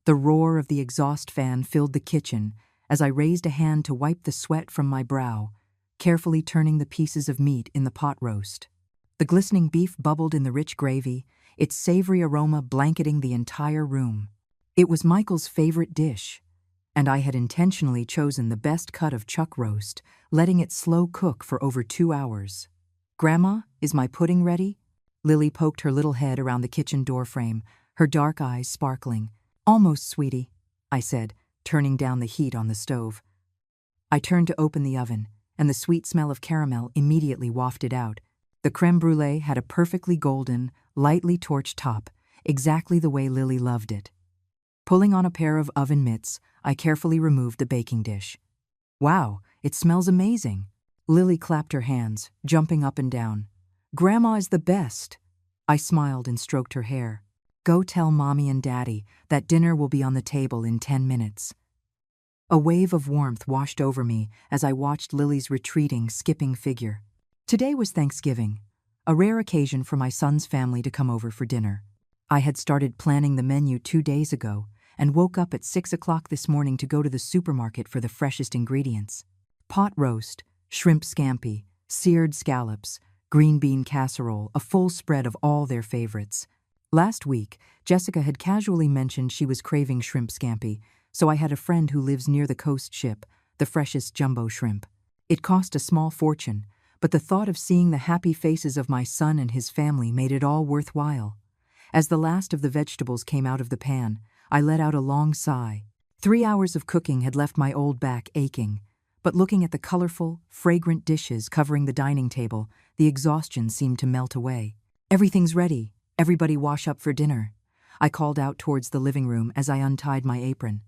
The roar of the exhaust fan filled the kitchen as I raised a hand to wipe the sweat from my brow, carefully turning the pieces of meat in the pot roast. The glistening beef bubbled in the rich gravy, its savory aroma blanketing the entire room. It was Michael's favorite dish, and I had intentionally chosen the best cut of chuck roast, letting it slow cook for over 2 hours. "Grandma, is my pudding ready?" Lily poked her little head around the kitchen doorframe, her dark eyes sparkling. "Almost, sweetie," I said, turning down the heat on the stove. I turned to open the oven, and the sweet smell of caramel immediately wafted out. The crème brûlée had a perfectly golden, lightly torched top, exactly the way Lily loved it. Pulling on a pair of oven mitts, I carefully removed the baking dish. "Wow, it smells amazing." Lily clapped her hands, jumping up and down. "Grandma is the best." I smiled and stroked her hair. "Go tell Mommy and Daddy that dinner will be on the table in 10 minutes. A wave of warmth washed over me as I watched Lily's retreating, skipping figure. Today was Thanksgiving, a rare occasion for my son's family to come over for dinner. I had started planning the menu 2 days ago and woke up at 6 o'clock this morning to go to the supermarket for the freshest ingredients. Pot roast, shrimp scampi, seared scallops, green bean casserole, a full spread of all their favorites. Last week, Jessica had casually mentioned she was craving shrimp scampi, so I had a friend who lives near the coast ship the freshest jumbo shrimp. It cost a small fortune, but the thought of seeing the happy faces of my son and his family made it all worthwhile. As the last of the vegetables came out of the pan, I let out a long sigh. 3 hours of cooking had left my old back aching, but looking at the colorful, fragrant dishes covering the dining table, the exhaustion seemed to melt away. "Everything's ready. Everybody wash up for dinner," I called out towards the living room as I untied my apron.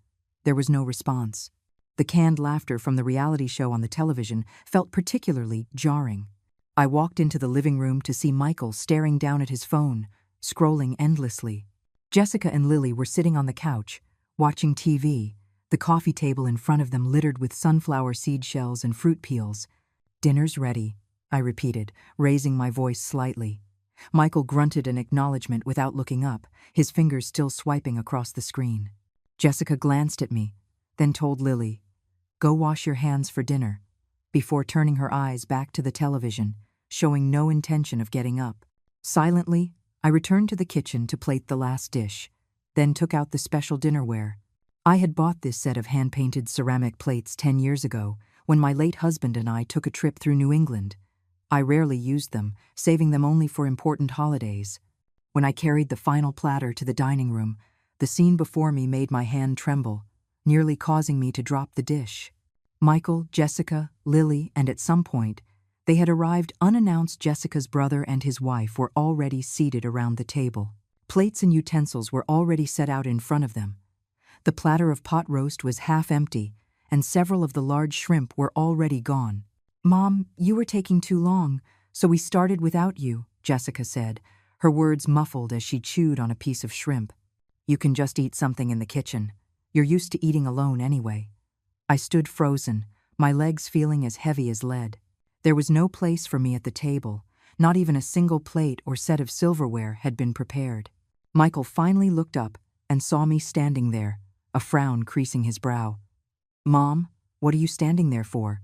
There was no response. The canned laughter from the reality show on the television felt particularly jarring. I walked into the living room to see Michael staring down at his phone, scrolling endlessly. Jessica and Lily were sitting on the couch, watching TV, the coffee table in front of them littered with sunflower seed shells and fruit peels. "Dinner's ready," I repeated, raising my voice slightly. Michael grunted an acknowledgement without looking up, his fingers still swiping across the screen. Jessica glanced at me, then told Lily, "Go wash your hands for dinner," before turning her eyes back to the television, showing no intention of getting up. Silently, I returned to the kitchen to plate the last dish, then took out the special dinnerware. I had bought this set of hand-painted ceramic plates 10 years ago when my late husband and I took a trip through New England. I rarely used them, saving them only for important holidays. When I carried the final platter to the dining room, the scene before me made my hand tremble, nearly causing me to drop the dish. Michael, Jessica, Lily, and at some point, they had arrived unannounced. Jessica's brother and his wife were already seated around the table. Plates and utensils were already set out in front of them. The platter of pot roast was half empty, and several of the large shrimp were already gone. "Mom, you were taking too long, so we started without you," Jessica said, her words muffled as she chewed on a piece of shrimp. "You can just eat something in the kitchen. You're used to eating alone anyway." I stood frozen, my legs feeling as heavy as lead. There was no place for me at the table. Not even a single plate or set of silverware had been prepared. Michael finally looked up and saw me standing there, a frown creasing his brow. "Mom, what are you standing there for?"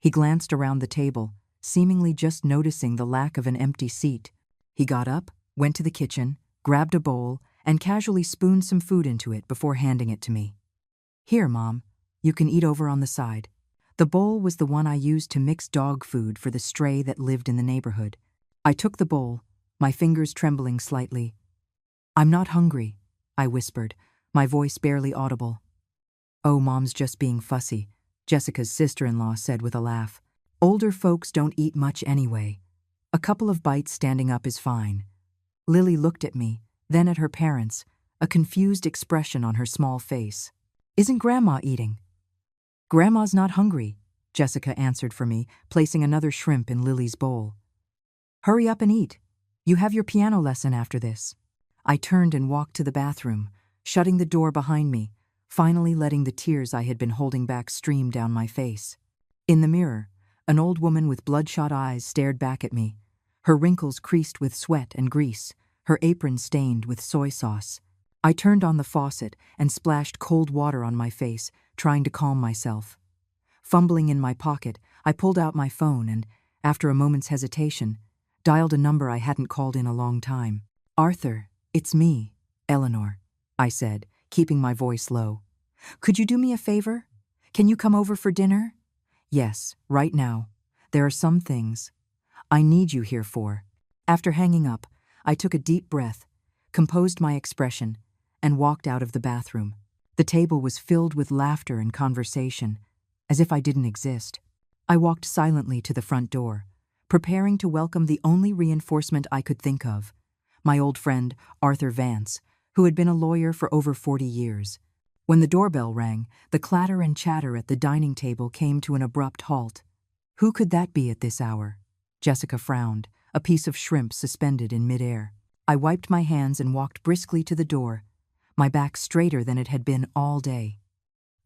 He glanced around the table, seemingly just noticing the lack of an empty seat. He got up, went to the kitchen, grabbed a bowl, and casually spooned some food into it before handing it to me. "Here, Mom, you can eat over on the side." The bowl was the one I used to mix dog food for the stray that lived in the neighborhood. I took the bowl, my fingers trembling slightly. "I'm not hungry," I whispered, my voice barely audible. "Oh, Mom's just being fussy," Jessica's sister-in-law said with a laugh. "Older folks don't eat much anyway. A couple of bites standing up is fine." Lily looked at me, then at her parents, a confused expression on her small face. "Isn't Grandma eating?" "Grandma's not hungry," Jessica answered for me, placing another shrimp in Lily's bowl. "Hurry up and eat. You have your piano lesson after this." I turned and walked to the bathroom, shutting the door behind me, finally letting the tears I had been holding back stream down my face. In the mirror, an old woman with bloodshot eyes stared back at me, her wrinkles creased with sweat and grease, her apron stained with soy sauce. I turned on the faucet and splashed cold water on my face, trying to calm myself. Fumbling in my pocket, I pulled out my phone and, after a moment's hesitation, dialed a number I hadn't called in a long time. "Arthur, it's me, Eleanor," I said, keeping my voice low. "Could you do me a favor? Can you come over for dinner?" "Yes, right now. There are some things I need you here for." After hanging up, I took a deep breath, composed my expression, and walked out of the bathroom. The table was filled with laughter and conversation, as if I didn't exist. I walked silently to the front door, preparing to welcome the only reinforcement I could think of, my old friend Arthur Vance, who had been a lawyer for over 40 years. When the doorbell rang, the clatter and chatter at the dining table came to an abrupt halt. Who could that be at this hour? Jessica frowned, a piece of shrimp suspended in midair. I wiped my hands and walked briskly to the door, my back straighter than it had been all day.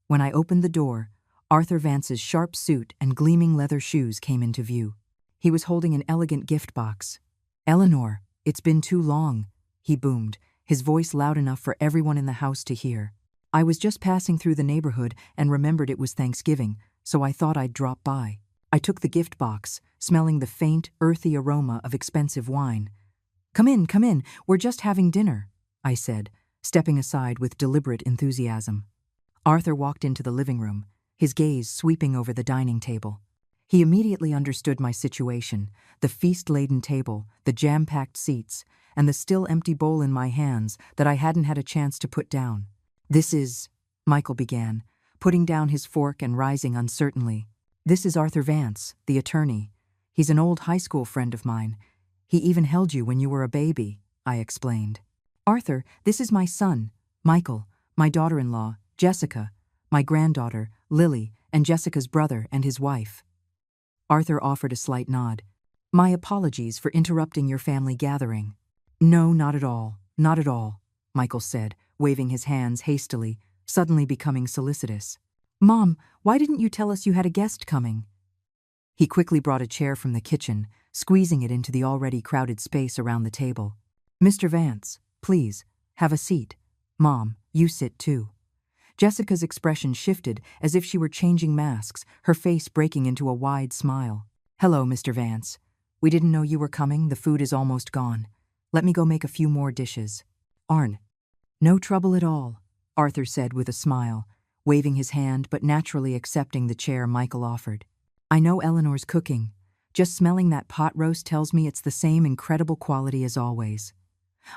When I opened the door, Arthur Vance's sharp suit and gleaming leather shoes came into view. He was holding an elegant gift box. "Eleanor, it's been too long," he boomed, his voice loud enough for everyone in the house to hear. "I was just passing through the neighborhood and remembered it was Thanksgiving, so I thought I'd drop by." I took the gift box, smelling the faint, earthy aroma of expensive wine. Come in, we're just having dinner," I said, stepping aside with deliberate enthusiasm. Arthur walked into the living room, his gaze sweeping over the dining table. He immediately understood my situation, the feast-laden table, the jam-packed seats, and the still empty bowl in my hands that I hadn't had a chance to put down. "This is," Michael began, putting down his fork and rising uncertainly. "This is Arthur Vance, the attorney. He's an old high school friend of mine. He even held you when you were a baby," I explained. "Arthur, this is my son, Michael, my daughter-in-law, Jessica, my granddaughter, Lily, and Jessica's brother and his wife." Arthur offered a slight nod. "My apologies for interrupting your family gathering." "No, not at all, not at all," Michael said, waving his hands hastily, suddenly becoming solicitous. "Mom, why didn't you tell us you had a guest coming?" He quickly brought a chair from the kitchen, squeezing it into the already crowded space around the table. "Mr. Vance, please, have a seat. Mom, you sit too." Jessica's expression shifted as if she were changing masks, her face breaking into a wide smile. "Hello, Mr. Vance. We didn't know you were coming. The food is almost gone. Let me go make a few more dishes." "Arn, no trouble at all," Arthur said with a smile, waving his hand but naturally accepting the chair Michael offered. "I know Eleanor's cooking. Just smelling that pot roast tells me it's the same incredible quality as always."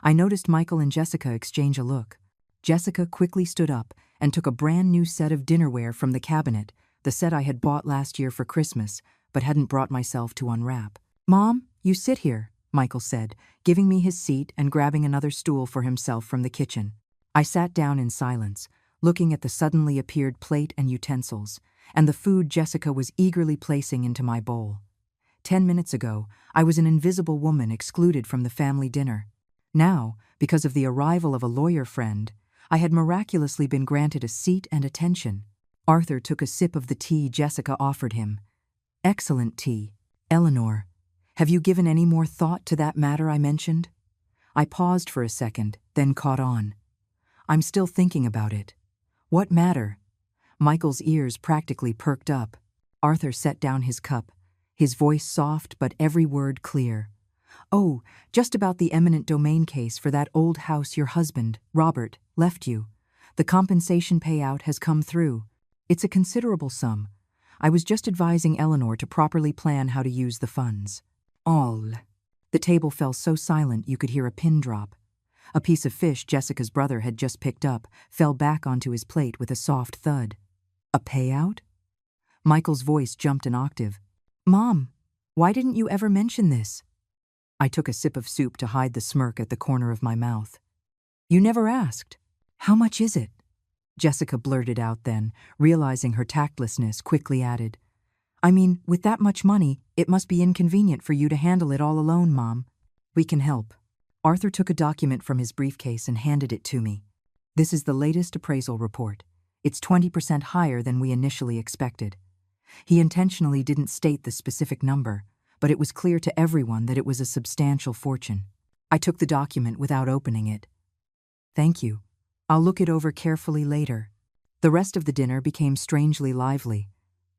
I noticed Michael and Jessica exchange a look. Jessica quickly stood up and took a brand new set of dinnerware from the cabinet, the set I had bought last year for Christmas, but hadn't brought myself to unwrap. "Mom, you sit here," Michael said, giving me his seat and grabbing another stool for himself from the kitchen. I sat down in silence, looking at the suddenly appeared plate and utensils, and the food Jessica was eagerly placing into my bowl. 10 minutes ago, I was an invisible woman excluded from the family dinner. Now, because of the arrival of a lawyer friend, I had miraculously been granted a seat and attention. Arthur took a sip of the tea Jessica offered him. "Excellent tea. Eleanor, have you given any more thought to that matter I mentioned?" I paused for a second, then caught on. "I'm still thinking about it." "What matter?" Michael's ears practically perked up. Arthur set down his cup, his voice soft but every word clear. "Oh, just about the eminent domain case for that old house your husband, Robert, left you. The compensation payout has come through. It's a considerable sum. I was just advising Eleanor to properly plan how to use the funds." All. The table fell so silent you could hear a pin drop. A piece of fish Jessica's brother had just picked up fell back onto his plate with a soft thud. "A payout?" Michael's voice jumped an octave. "Mom, why didn't you ever mention this?" I took a sip of soup to hide the smirk at the corner of my mouth. "You never asked. How much is it?" Jessica blurted out then, realizing her tactlessness, quickly added, "I mean, with that much money, it must be inconvenient for you to handle it all alone, Mom. We can help." Arthur took a document from his briefcase and handed it to me. "This is the latest appraisal report. It's 20% higher than we initially expected." He intentionally didn't state the specific number, but it was clear to everyone that it was a substantial fortune. I took the document without opening it. "Thank you," I'll look it over carefully later. The rest of the dinner became strangely lively.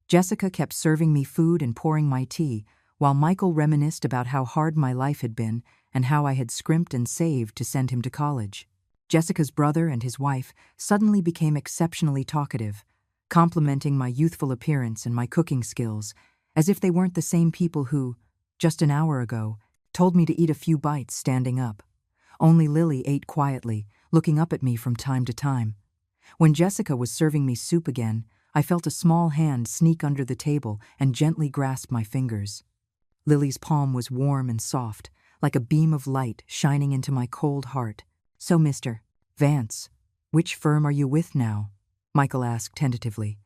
Jessica kept serving me food and pouring my tea, while Michael reminisced about how hard my life had been and how I had scrimped and saved to send him to college. Jessica's brother and his wife suddenly became exceptionally talkative, complimenting my youthful appearance and my cooking skills, as if they weren't the same people who, just an hour ago, told me to eat a few bites standing up. Only Lily ate quietly, looking up at me from time to time. When Jessica was serving me soup again, I felt a small hand sneak under the table and gently grasp my fingers. Lily's palm was warm and soft, like a beam of light shining into my cold heart. "So, Mr. Vance, which firm are you with now?" Michael asked tentatively.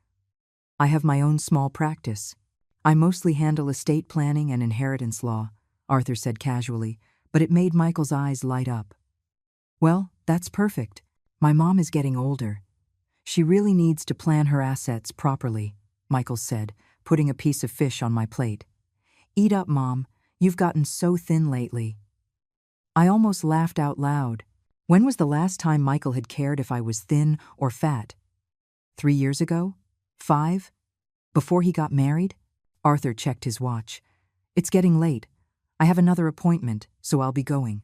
"I have my own small practice. I mostly handle estate planning and inheritance law," Arthur said casually, but it made Michael's eyes light up. "Well, that's perfect. My mom is getting older. She really needs to plan her assets properly," Michael said, putting a piece of fish on my plate. "Eat up, Mom. You've gotten so thin lately." I almost laughed out loud. When was the last time Michael had cared if I was thin or fat? 3 years ago? 5? Before he got married? Arthur checked his watch. "It's getting late. I have another appointment, so I'll be going."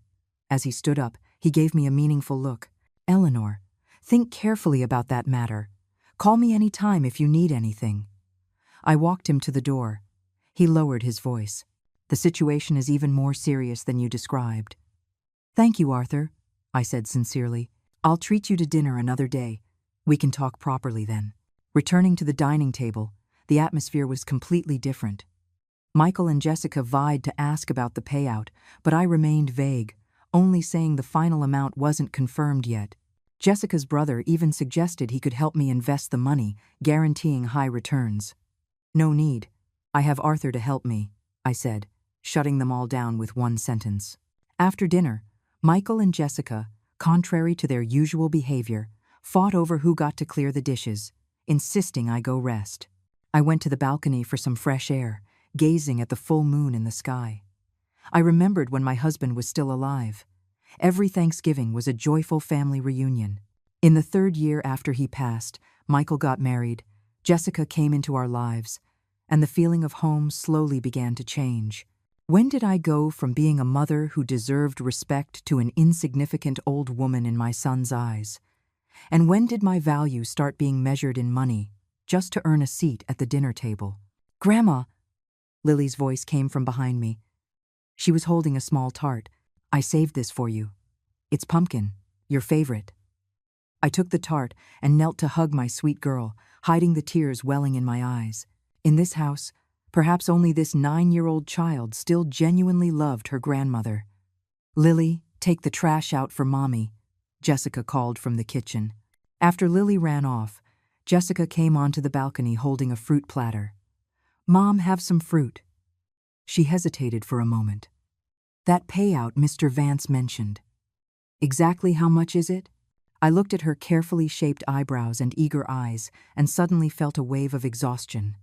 As he stood up, he gave me a meaningful look. "Eleanor, think carefully about that matter. Call me any time if you need anything." I walked him to the door. He lowered his voice. "The situation is even more serious than you described." "Thank you, Arthur," I said sincerely. "I'll treat you to dinner another day. We can talk properly then." Returning to the dining table, the atmosphere was completely different. Michael and Jessica vied to ask about the payout, but I remained vague, only saying the final amount wasn't confirmed yet. Jessica's brother even suggested he could help me invest the money, guaranteeing high returns. "No need. I have Arthur to help me," I said, shutting them all down with one sentence. After dinner, Michael and Jessica, contrary to their usual behavior, fought over who got to clear the dishes, insisting I go rest. I went to the balcony for some fresh air, gazing at the full moon in the sky. I remembered when my husband was still alive. Every Thanksgiving was a joyful family reunion. In the 3rd year after he passed, Michael got married, Jessica came into our lives, and the feeling of home slowly began to change. When did I go from being a mother who deserved respect to an insignificant old woman in my son's eyes? And when did my value start being measured in money, just to earn a seat at the dinner table? "Grandma!" Lily's voice came from behind me. She was holding a small tart. "I saved this for you. It's pumpkin, your favorite." I took the tart and knelt to hug my sweet girl, hiding the tears welling in my eyes. In this house, perhaps only this 9-year-old child still genuinely loved her grandmother. "Lily, take the trash out for Mommy," Jessica called from the kitchen. After Lily ran off, Jessica came onto the balcony holding a fruit platter. "Mom, have some fruit." She hesitated for a moment. "That payout Mr. Vance mentioned. Exactly how much is it?" I looked at her carefully shaped eyebrows and eager eyes and suddenly felt a wave of exhaustion.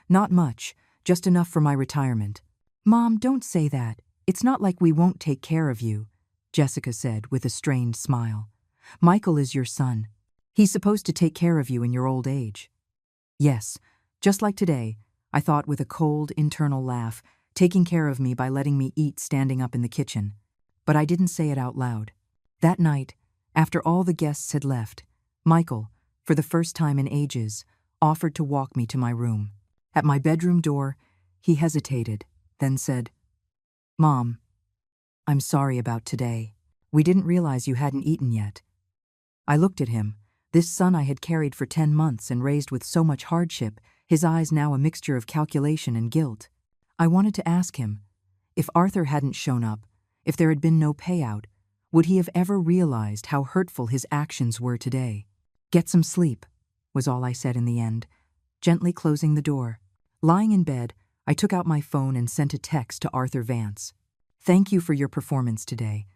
"Not much, just enough for my retirement." "Mom, don't say that. It's not like we won't take care of you," Jessica said with a strained smile. "Michael is your son. He's supposed to take care of you in your old age." "Yes, just like today," I thought with a cold, internal laugh, taking care of me by letting me eat standing up in the kitchen. But I didn't say it out loud. That night, after all the guests had left, Michael, for the first time in ages, offered to walk me to my room. At my bedroom door, he hesitated, then said, "Mom, I'm sorry about today. We didn't realize you hadn't eaten yet." I looked at him, this son I had carried for 10 months and raised with so much hardship, his eyes now a mixture of calculation and guilt. I wanted to ask him, if Arthur hadn't shown up, if there had been no payout, would he have ever realized how hurtful his actions were today? "Get some sleep," was all I said in the end, gently closing the door. Lying in bed, I took out my phone and sent a text to Arthur Vance. "Thank you for your performance today.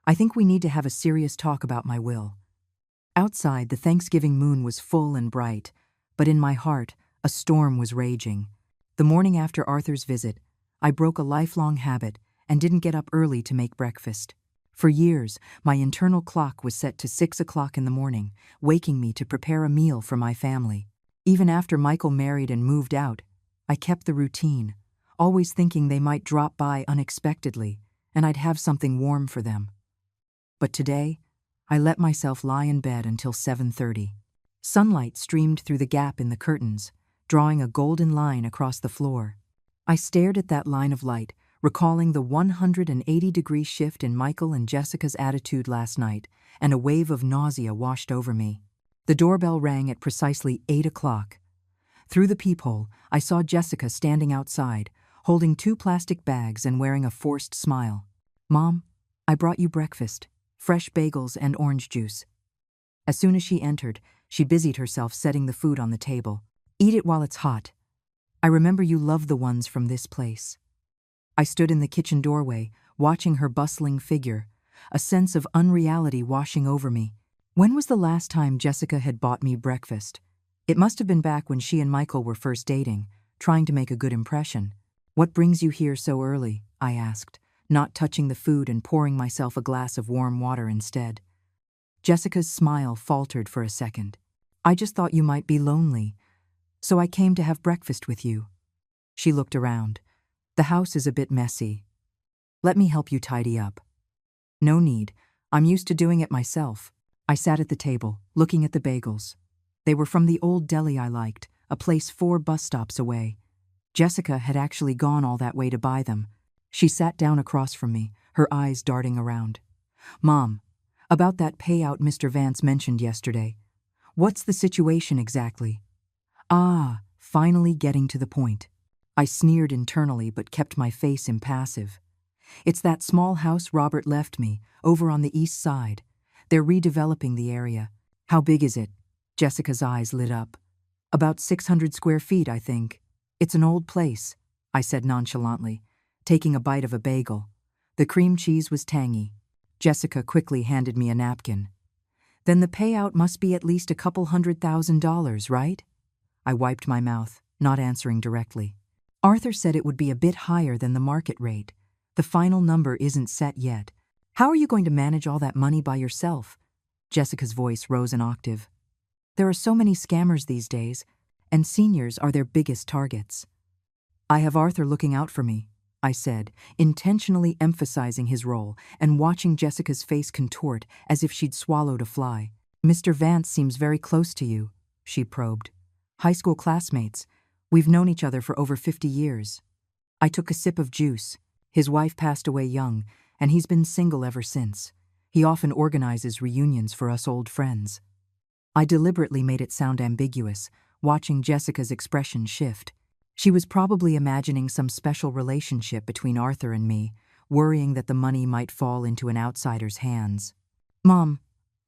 I think we need to have a serious talk about my will." Outside, the Thanksgiving moon was full and bright, but in my heart, a storm was raging. The morning after Arthur's visit, I broke a lifelong habit and didn't get up early to make breakfast. For years, my internal clock was set to 6 o'clock in the morning, waking me to prepare a meal for my family. Even after Michael married and moved out, I kept the routine, always thinking they might drop by unexpectedly and I'd have something warm for them. But today, I let myself lie in bed until 7:30. Sunlight streamed through the gap in the curtains, drawing a golden line across the floor. I stared at that line of light, recalling the 180-degree shift in Michael and Jessica's attitude last night, and a wave of nausea washed over me. The doorbell rang at precisely 8 o'clock. Through the peephole, I saw Jessica standing outside, holding 2 plastic bags and wearing a forced smile. "Mom, I brought you breakfast, fresh bagels and orange juice." As soon as she entered, she busied herself setting the food on the table. "Eat it while it's hot. I remember you love the ones from this place." I stood in the kitchen doorway, watching her bustling figure, a sense of unreality washing over me. When was the last time Jessica had bought me breakfast? It must have been back when she and Michael were first dating, trying to make a good impression. "What brings you here so early?" I asked, not touching the food and pouring myself a glass of warm water instead. Jessica's smile faltered for a second. "I just thought you might be lonely, so I came to have breakfast with you." She looked around. "The house is a bit messy. Let me help you tidy up." "No need. I'm used to doing it myself." I sat at the table, looking at the bagels. They were from the old deli I liked, a place 4 bus stops away. Jessica had actually gone all that way to buy them. She sat down across from me, her eyes darting around. "Mom, about that payout Mr. Vance mentioned yesterday. What's the situation exactly?" "Ah, finally getting to the point." I sneered internally but kept my face impassive. "It's that small house Robert left me, over on the east side. They're redeveloping the area." "How big is it?" Jessica's eyes lit up. "About 600 square feet, I think. It's an old place," I said nonchalantly, taking a bite of a bagel. The cream cheese was tangy. Jessica quickly handed me a napkin. "Then the payout must be at least a couple $100,000, right?" I wiped my mouth, not answering directly. "Arthur said it would be a bit higher than the market rate. The final number isn't set yet." "How are you going to manage all that money by yourself?" Jessica's voice rose an octave. "There are so many scammers these days, and seniors are their biggest targets." "I have Arthur looking out for me," I said, intentionally emphasizing his role and watching Jessica's face contort as if she'd swallowed a fly. "Mr. Vance seems very close to you," she probed. "High school classmates. We've known each other for over 50 years. I took a sip of juice. His wife passed away young, and he's been single ever since. He often organizes reunions for us old friends." I deliberately made it sound ambiguous, watching Jessica's expression shift. She was probably imagining some special relationship between Arthur and me, worrying that the money might fall into an outsider's hands. "Mom,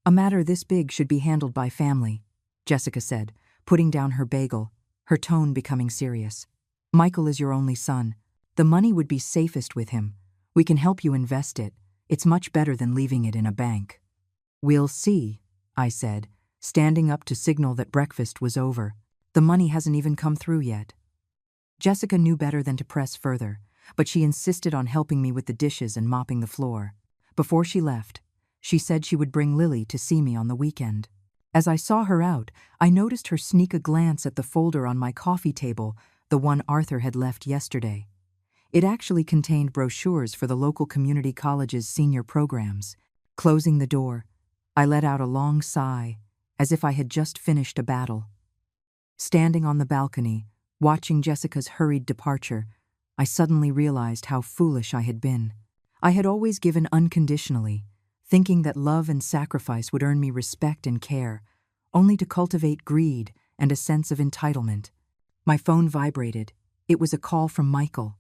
a matter this big should be handled by family," Jessica said, putting down her bagel, her tone becoming serious. "Michael is your only son. The money would be safest with him. We can help you invest it. It's much better than leaving it in a bank." "We'll see," I said, standing up to signal that breakfast was over. "The money hasn't even come through yet." Jessica knew better than to press further, but she insisted on helping me with the dishes and mopping the floor. Before she left, she said she would bring Lily to see me on the weekend. As I saw her out, I noticed her sneak a glance at the folder on my coffee table, the one Arthur had left yesterday. It actually contained brochures for the local community college's senior programs. Closing the door, I let out a long sigh, as if I had just finished a battle. Standing on the balcony, watching Jessica's hurried departure, I suddenly realized how foolish I had been. I had always given unconditionally, thinking that love and sacrifice would earn me respect and care, only to cultivate greed and a sense of entitlement. My phone vibrated. It was a call from Michael.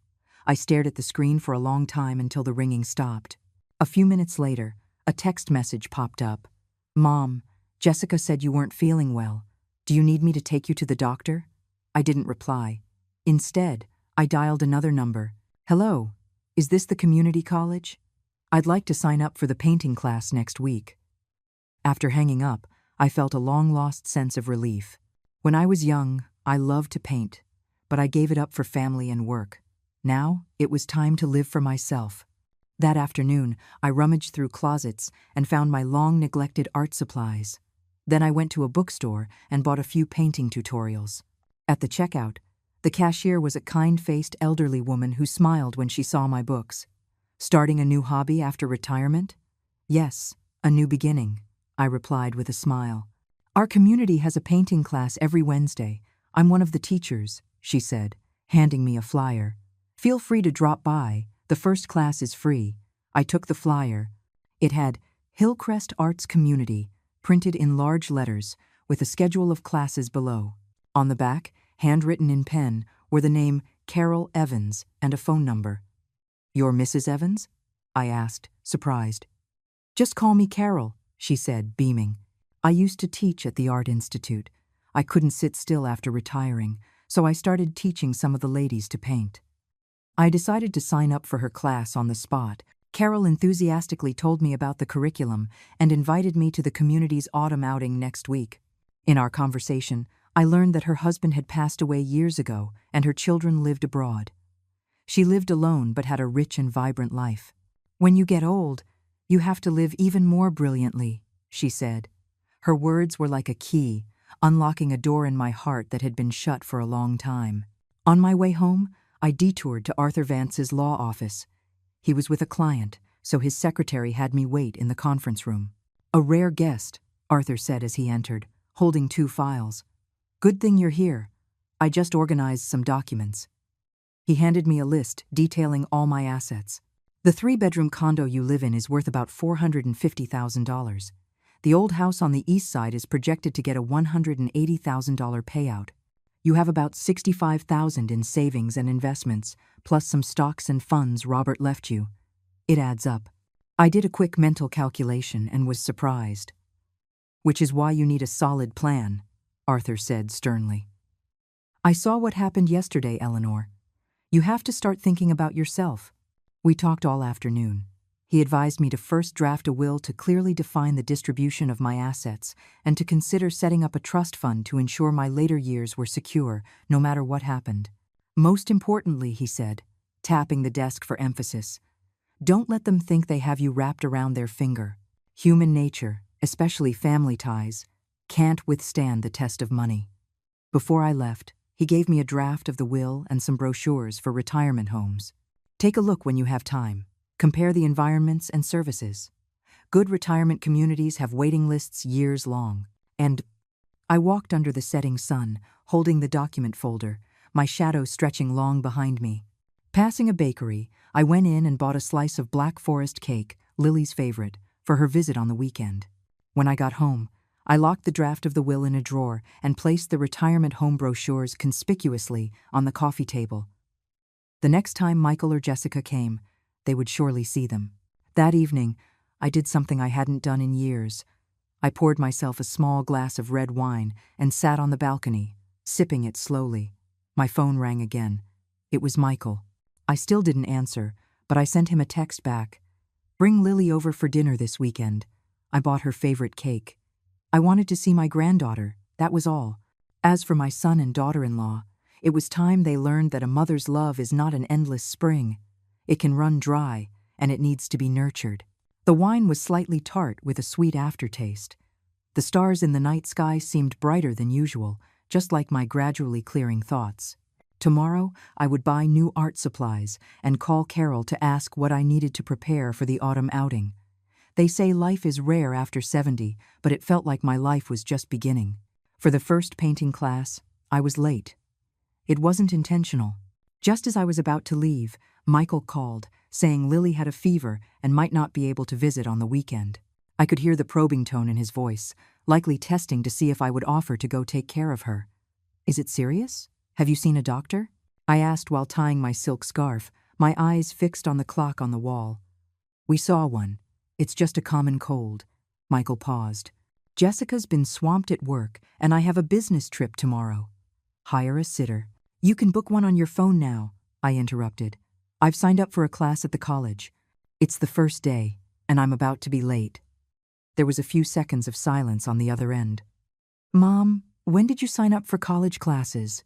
I stared at the screen for a long time until the ringing stopped. A few minutes later, a text message popped up. "Mom, Jessica said you weren't feeling well. Do you need me to take you to the doctor?" I didn't reply. Instead, I dialed another number. "Hello, is this the community college? I'd like to sign up for the painting class next week." After hanging up, I felt a long-lost sense of relief. When I was young, I loved to paint, but I gave it up for family and work. Now, it was time to live for myself. That afternoon, I rummaged through closets and found my long-neglected art supplies. Then I went to a bookstore and bought a few painting tutorials. At the checkout, the cashier was a kind-faced elderly woman who smiled when she saw my books. Starting a new hobby after retirement? Yes, a new beginning, I replied with a smile. Our community has a painting class every Wednesday. I'm one of the teachers, she said, handing me a flyer. Feel free to drop by. The first class is free. I took the flyer. It had Hillcrest Arts Community printed in large letters with a schedule of classes below. On the back, handwritten in pen, were the name Carol Evans and a phone number. You're Mrs. Evans? I asked, surprised. Just call me Carol, she said, beaming. I used to teach at the Art Institute. I couldn't sit still after retiring, so I started teaching some of the ladies to paint. I decided to sign up for her class on the spot. Carol enthusiastically told me about the curriculum and invited me to the community's autumn outing next week. In our conversation, I learned that her husband had passed away years ago and her children lived abroad. She lived alone but had a rich and vibrant life. When you get old, you have to live even more brilliantly, she said. Her words were like a key, unlocking a door in my heart that had been shut for a long time. On my way home, I detoured to Arthur Vance's law office. He was with a client, so his secretary had me wait in the conference room. A rare guest, Arthur said as he entered, holding 2 files. Good thing you're here. I just organized some documents. He handed me a list detailing all my assets. The 3-bedroom condo you live in is worth about $450,000. The old house on the east side is projected to get a $180,000 payout. You have about $65,000 in savings and investments, plus some stocks and funds Robert left you. It adds up. I did a quick mental calculation and was surprised. Which is why you need a solid plan, Arthur said sternly. I saw what happened yesterday, Eleanor. You have to start thinking about yourself. We talked all afternoon. He advised me to first draft a will to clearly define the distribution of my assets and to consider setting up a trust fund to ensure my later years were secure, no matter what happened. Most importantly, he said, tapping the desk for emphasis, don't let them think they have you wrapped around their finger. Human nature, especially family ties, can't withstand the test of money. Before I left, he gave me a draft of the will and some brochures for retirement homes. Take a look when you have time. Compare the environments and services. Good retirement communities have waiting lists years long. And I walked under the setting sun, holding the document folder, my shadow stretching long behind me. Passing a bakery, I went in and bought a slice of Black Forest cake, Lily's favorite, for her visit on the weekend. When I got home, I locked the draft of the will in a drawer and placed the retirement home brochures conspicuously on the coffee table. The next time Michael or Jessica came, they would surely see them. That evening, I did something I hadn't done in years. I poured myself a small glass of red wine and sat on the balcony, sipping it slowly. My phone rang again. It was Michael. I still didn't answer, but I sent him a text back. Bring Lily over for dinner this weekend. I bought her favorite cake. I wanted to see my granddaughter, that was all. As for my son and daughter-in-law, it was time they learned that a mother's love is not an endless spring. It can run dry, and it needs to be nurtured. The wine was slightly tart with a sweet aftertaste. The stars in the night sky seemed brighter than usual, just like my gradually clearing thoughts. Tomorrow, I would buy new art supplies and call Carol to ask what I needed to prepare for the autumn outing. They say life is rare after 70, but it felt like my life was just beginning. For the first painting class, I was late. It wasn't intentional. Just as I was about to leave, Michael called, saying Lily had a fever and might not be able to visit on the weekend. I could hear the probing tone in his voice, likely testing to see if I would offer to go take care of her. Is it serious? Have you seen a doctor? I asked while tying my silk scarf, my eyes fixed on the clock on the wall. We saw one. It's just a common cold. Michael paused. Jessica's been swamped at work, and I have a business trip tomorrow. Hire a sitter. You can book one on your phone now, I interrupted. I've signed up for a class at the college. It's the first day, and I'm about to be late. There was a few seconds of silence on the other end. Mom, when did you sign up for college classes?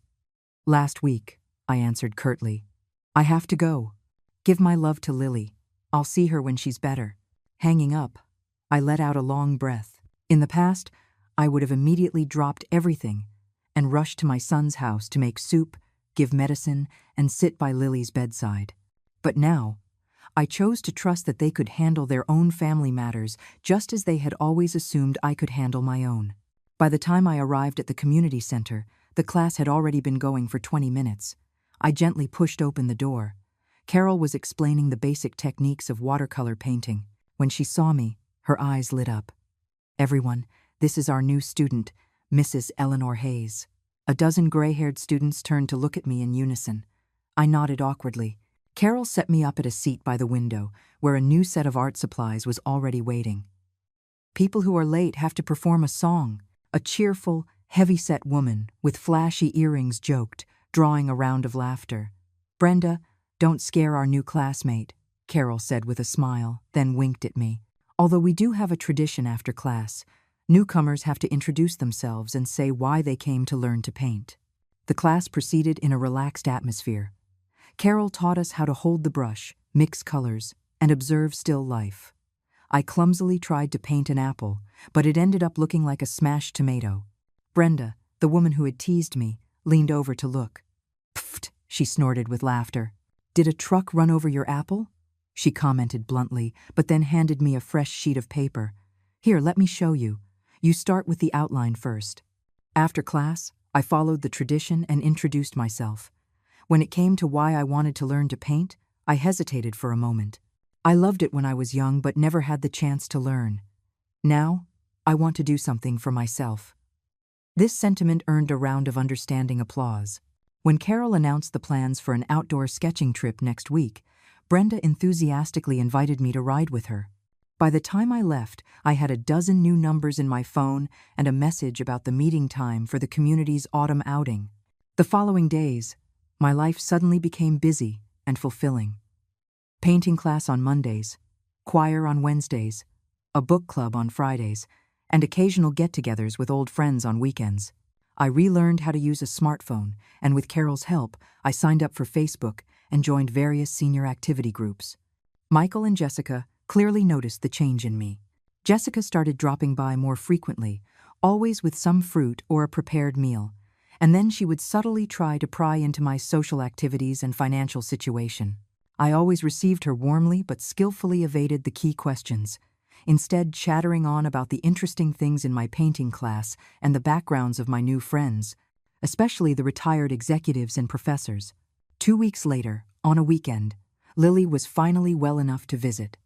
Last week, I answered curtly. I have to go. Give my love to Lily. I'll see her when she's better. Hanging up, I let out a long breath. In the past, I would have immediately dropped everything and rushed to my son's house to make soup, give medicine, and sit by Lily's bedside. But now, I chose to trust that they could handle their own family matters just as they had always assumed I could handle my own. By the time I arrived at the community center, the class had already been going for 20 minutes. I gently pushed open the door. Carol was explaining the basic techniques of watercolor painting. When she saw me, her eyes lit up. "Everyone, this is our new student, Mrs. Eleanor Hayes." A dozen gray-haired students turned to look at me in unison. I nodded awkwardly. Carol set me up at a seat by the window, where a new set of art supplies was already waiting. "People who are late have to perform a song," a cheerful, heavy-set woman with flashy earrings joked, drawing a round of laughter. "Brenda, don't scare our new classmate," Carol said with a smile, then winked at me. "Although we do have a tradition after class, newcomers have to introduce themselves and say why they came to learn to paint." The class proceeded in a relaxed atmosphere. Carol taught us how to hold the brush, mix colors, and observe still life. I clumsily tried to paint an apple, but it ended up looking like a smashed tomato. Brenda, the woman who had teased me, leaned over to look. "Pfft," she snorted with laughter. "Did a truck run over your apple?" she commented bluntly, but then handed me a fresh sheet of paper. "Here, let me show you. You start with the outline first." After class, I followed the tradition and introduced myself. When it came to why I wanted to learn to paint, I hesitated for a moment. I loved it when I was young but never had the chance to learn. Now, I want to do something for myself. This sentiment earned a round of understanding applause. When Carol announced the plans for an outdoor sketching trip next week, Brenda enthusiastically invited me to ride with her. By the time I left, I had a dozen new numbers in my phone and a message about the meeting time for the community's autumn outing. The following days, my life suddenly became busy and fulfilling. Painting class on Mondays, choir on Wednesdays, a book club on Fridays, and occasional get-togethers with old friends on weekends. I relearned how to use a smartphone, and with Carol's help, I signed up for Facebook and joined various senior activity groups. Michael and Jessica clearly noticed the change in me. Jessica started dropping by more frequently, always with some fruit or a prepared meal, and then she would subtly try to pry into my social activities and financial situation. I always received her warmly but skillfully evaded the key questions, instead chattering on about the interesting things in my painting class and the backgrounds of my new friends, especially the retired executives and professors. 2 weeks later, on a weekend, Lily was finally well enough to visit.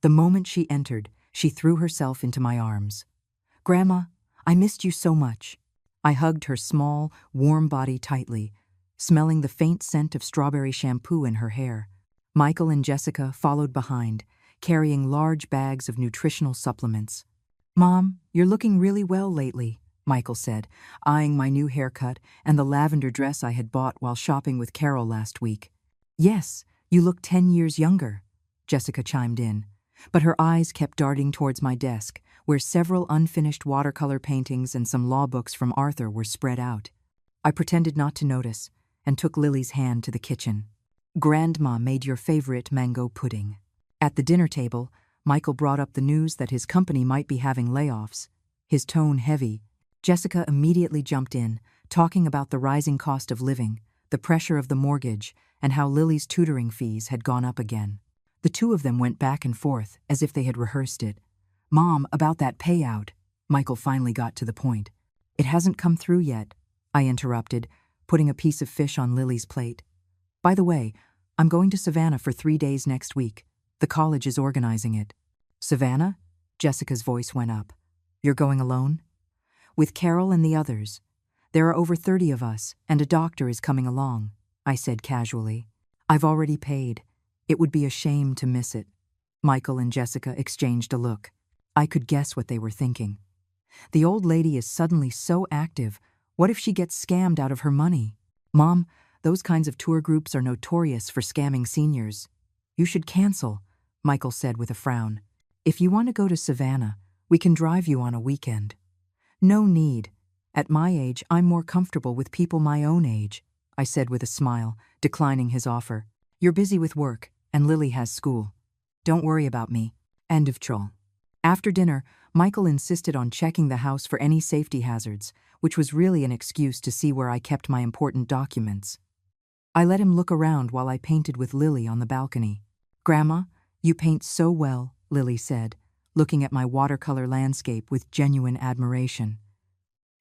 The moment she entered, she threw herself into my arms. "Grandma, I missed you so much." I hugged her small, warm body tightly, smelling the faint scent of strawberry shampoo in her hair. Michael and Jessica followed behind, carrying large bags of nutritional supplements. "Mom, you're looking really well lately," Michael said, eyeing my new haircut and the lavender dress I had bought while shopping with Carol last week. "Yes, you look 10 years younger," Jessica chimed in, but her eyes kept darting towards my desk, where several unfinished watercolor paintings and some law books from Arthur were spread out. I pretended not to notice and took Lily's hand to the kitchen. "Grandma made your favorite mango pudding." At the dinner table, Michael brought up the news that his company might be having layoffs, his tone heavy. Jessica immediately jumped in, talking about the rising cost of living, the pressure of the mortgage, and how Lily's tutoring fees had gone up again. The two of them went back and forth as if they had rehearsed it. "Mom, about that payout," Michael finally got to the point. "It hasn't come through yet," I interrupted, putting a piece of fish on Lily's plate. "By the way, I'm going to Savannah for 3 days next week. The college is organizing it." "Savannah?" Jessica's voice went up. "You're going alone?" "With Carol and the others. There are over 30 of us, and a doctor is coming along," I said casually. "I've already paid. It would be a shame to miss it." Michael and Jessica exchanged a look. I could guess what they were thinking. The old lady is suddenly so active. What if she gets scammed out of her money? "Mom, those kinds of tour groups are notorious for scamming seniors." "You should cancel," Michael said with a frown. "If you want to go to Savannah, we can drive you on a weekend." "No need. At my age, I'm more comfortable with people my own age," I said with a smile, declining his offer. "You're busy with work, and Lily has school." Don't worry about me. End of troll. After dinner, Michael insisted on checking the house for any safety hazards, which was really an excuse to see where I kept my important documents. I let him look around while I painted with Lily on the balcony. "Grandma, you paint so well," Lily said, looking at my watercolor landscape with genuine admiration.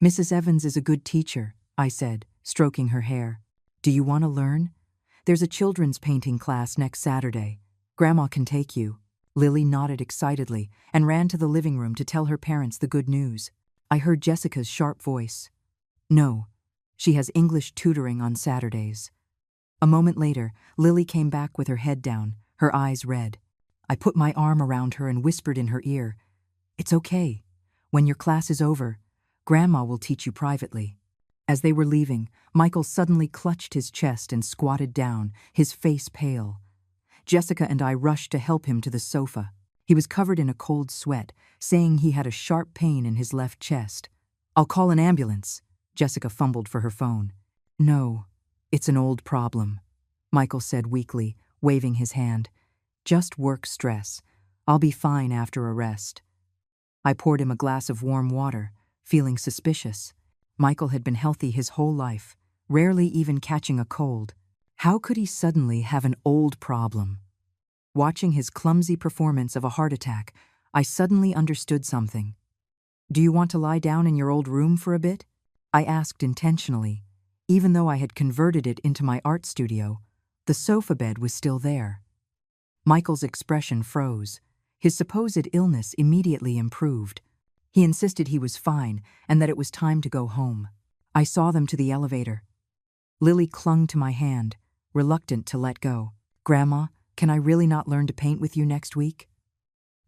"Mrs. Evans is a good teacher," I said, stroking her hair. "Do you want to learn? There's a children's painting class next Saturday. Grandma can take you." Lily nodded excitedly and ran to the living room to tell her parents the good news. I heard Jessica's sharp voice. "No, she has English tutoring on Saturdays." A moment later, Lily came back with her head down, her eyes red. I put my arm around her and whispered in her ear, "It's okay. When your class is over, Grandma will teach you privately." As they were leaving, Michael suddenly clutched his chest and squatted down, his face pale. Jessica and I rushed to help him to the sofa. He was covered in a cold sweat, saying he had a sharp pain in his left chest. "I'll call an ambulance." Jessica fumbled for her phone. "No, it's an old problem," Michael said weakly, waving his hand. "Just work stress. I'll be fine after a rest." I poured him a glass of warm water, feeling suspicious. Michael had been healthy his whole life, rarely even catching a cold. How could he suddenly have an old problem? Watching his clumsy performance of a heart attack, I suddenly understood something. "Do you want to lie down in your old room for a bit?" I asked intentionally. Even though I had converted it into my art studio, the sofa bed was still there. Michael's expression froze. His supposed illness immediately improved. He insisted he was fine and that it was time to go home. I saw them to the elevator. Lily clung to my hand, reluctant to let go. "Grandma, can I really not learn to paint with you next week?"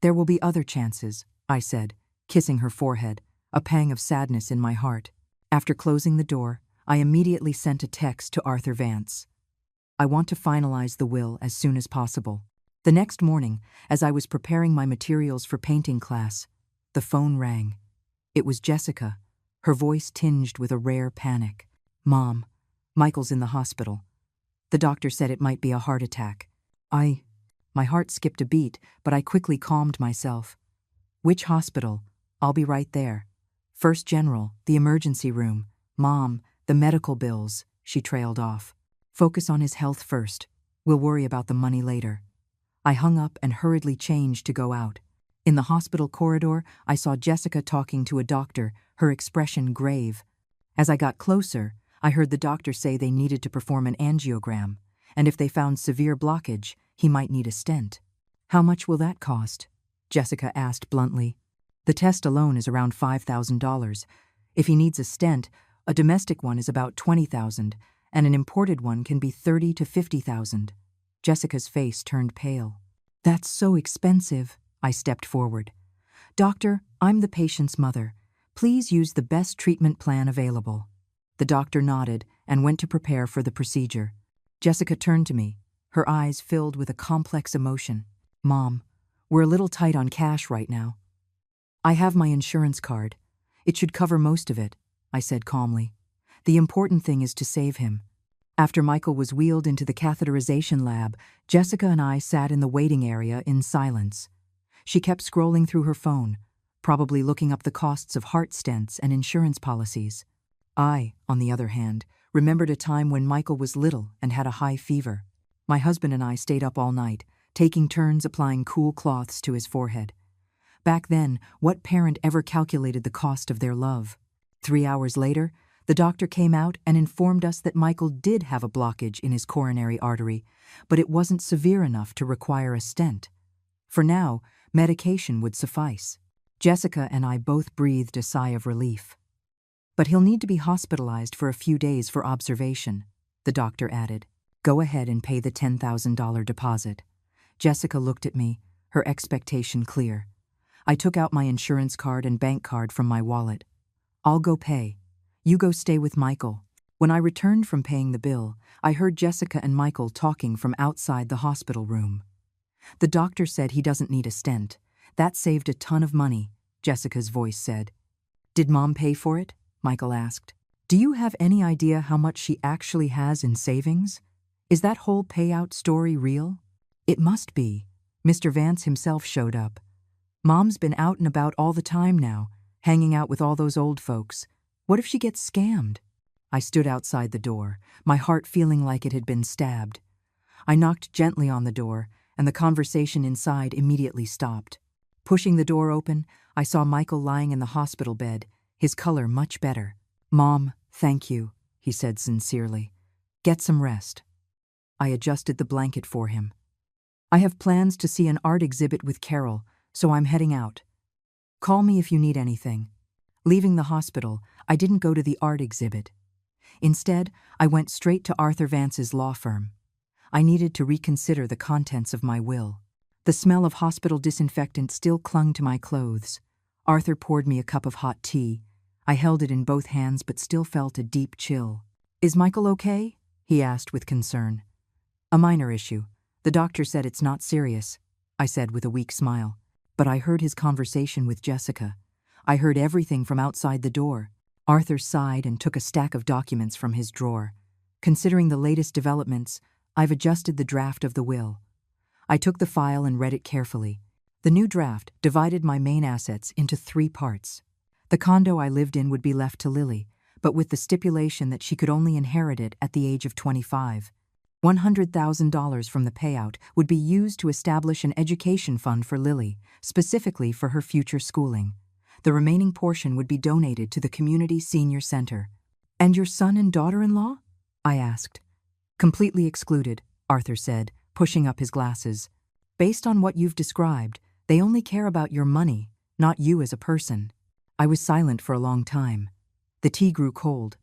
"There will be other chances," I said, kissing her forehead, a pang of sadness in my heart. After closing the door, I immediately sent a text to Arthur Vance. "I want to finalize the will as soon as possible." The next morning, as I was preparing my materials for painting class, the phone rang. It was Jessica, her voice tinged with a rare panic. "Mom, Michael's in the hospital. The doctor said it might be a heart attack." My heart skipped a beat, but I quickly calmed myself. "Which hospital? I'll be right there." "First General, the emergency room." "Mom, the medical bills," she trailed off. "Focus on his health first. We'll worry about the money later." I hung up and hurriedly changed to go out. In the hospital corridor, I saw Jessica talking to a doctor, her expression grave. As I got closer, I heard the doctor say they needed to perform an angiogram, and if they found severe blockage, he might need a stent. "How much will that cost?" Jessica asked bluntly. "The test alone is around $5,000. If he needs a stent, a domestic one is about $20,000, and an imported one can be $30,000 to $50,000. Jessica's face turned pale. "That's so expensive." I stepped forward. "Doctor, I'm the patient's mother. Please use the best treatment plan available." The doctor nodded and went to prepare for the procedure. Jessica turned to me, her eyes filled with a complex emotion. "Mom, we're a little tight on cash right now." "I have my insurance card. It should cover most of it," I said calmly. "The important thing is to save him." After Michael was wheeled into the catheterization lab, Jessica and I sat in the waiting area in silence. She kept scrolling through her phone, probably looking up the costs of heart stents and insurance policies. I, on the other hand, remembered a time when Michael was little and had a high fever. My husband and I stayed up all night, taking turns applying cool cloths to his forehead. Back then, what parent ever calculated the cost of their love? 3 hours later, the doctor came out and informed us that Michael did have a blockage in his coronary artery, but it wasn't severe enough to require a stent. For now, medication would suffice. Jessica and I both breathed a sigh of relief. "But he'll need to be hospitalized for a few days for observation," the doctor added. "Go ahead and pay the $10,000 deposit." Jessica looked at me, her expectation clear. I took out my insurance card and bank card from my wallet. "I'll go pay. You go stay with Michael." When I returned from paying the bill, I heard Jessica and Michael talking from outside the hospital room. "The doctor said he doesn't need a stent. That saved a ton of money," Jessica's voice said. "Did Mom pay for it?" Michael asked. "Do you have any idea how much she actually has in savings? Is that whole payout story real?" "It must be," Mr. Vance himself showed up. Mom's been out and about all the time now, hanging out with all those old folks. What if she gets scammed? I stood outside the door, my heart feeling like it had been stabbed. I knocked gently on the door, and the conversation inside immediately stopped. Pushing the door open, I saw Michael lying in the hospital bed, his color much better. "Mom, thank you," he said sincerely. "Get some rest." I adjusted the blanket for him. "I have plans to see an art exhibit with Carol, so I'm heading out. Call me if you need anything." Leaving the hospital, I didn't go to the art exhibit. Instead, I went straight to Arthur Vance's law firm. I needed to reconsider the contents of my will. The smell of hospital disinfectant still clung to my clothes. Arthur poured me a cup of hot tea. I held it in both hands but still felt a deep chill. "Is Michael okay?" he asked with concern. "A minor issue. The doctor said it's not serious," I said with a weak smile. But I heard his conversation with Jessica. I heard everything from outside the door. Arthur sighed and took a stack of documents from his drawer. "Considering the latest developments, I've adjusted the draft of the will." I took the file and read it carefully. The new draft divided my main assets into 3 parts. The condo I lived in would be left to Lily, but with the stipulation that she could only inherit it at the age of 25. $100,000 from the payout would be used to establish an education fund for Lily, specifically for her future schooling. The remaining portion would be donated to the community senior center. "And your son and daughter-in-law?" I asked. "Completely excluded," Arthur said, pushing up his glasses. "Based on what you've described, they only care about your money, not you as a person." I was silent for a long time. The tea grew cold.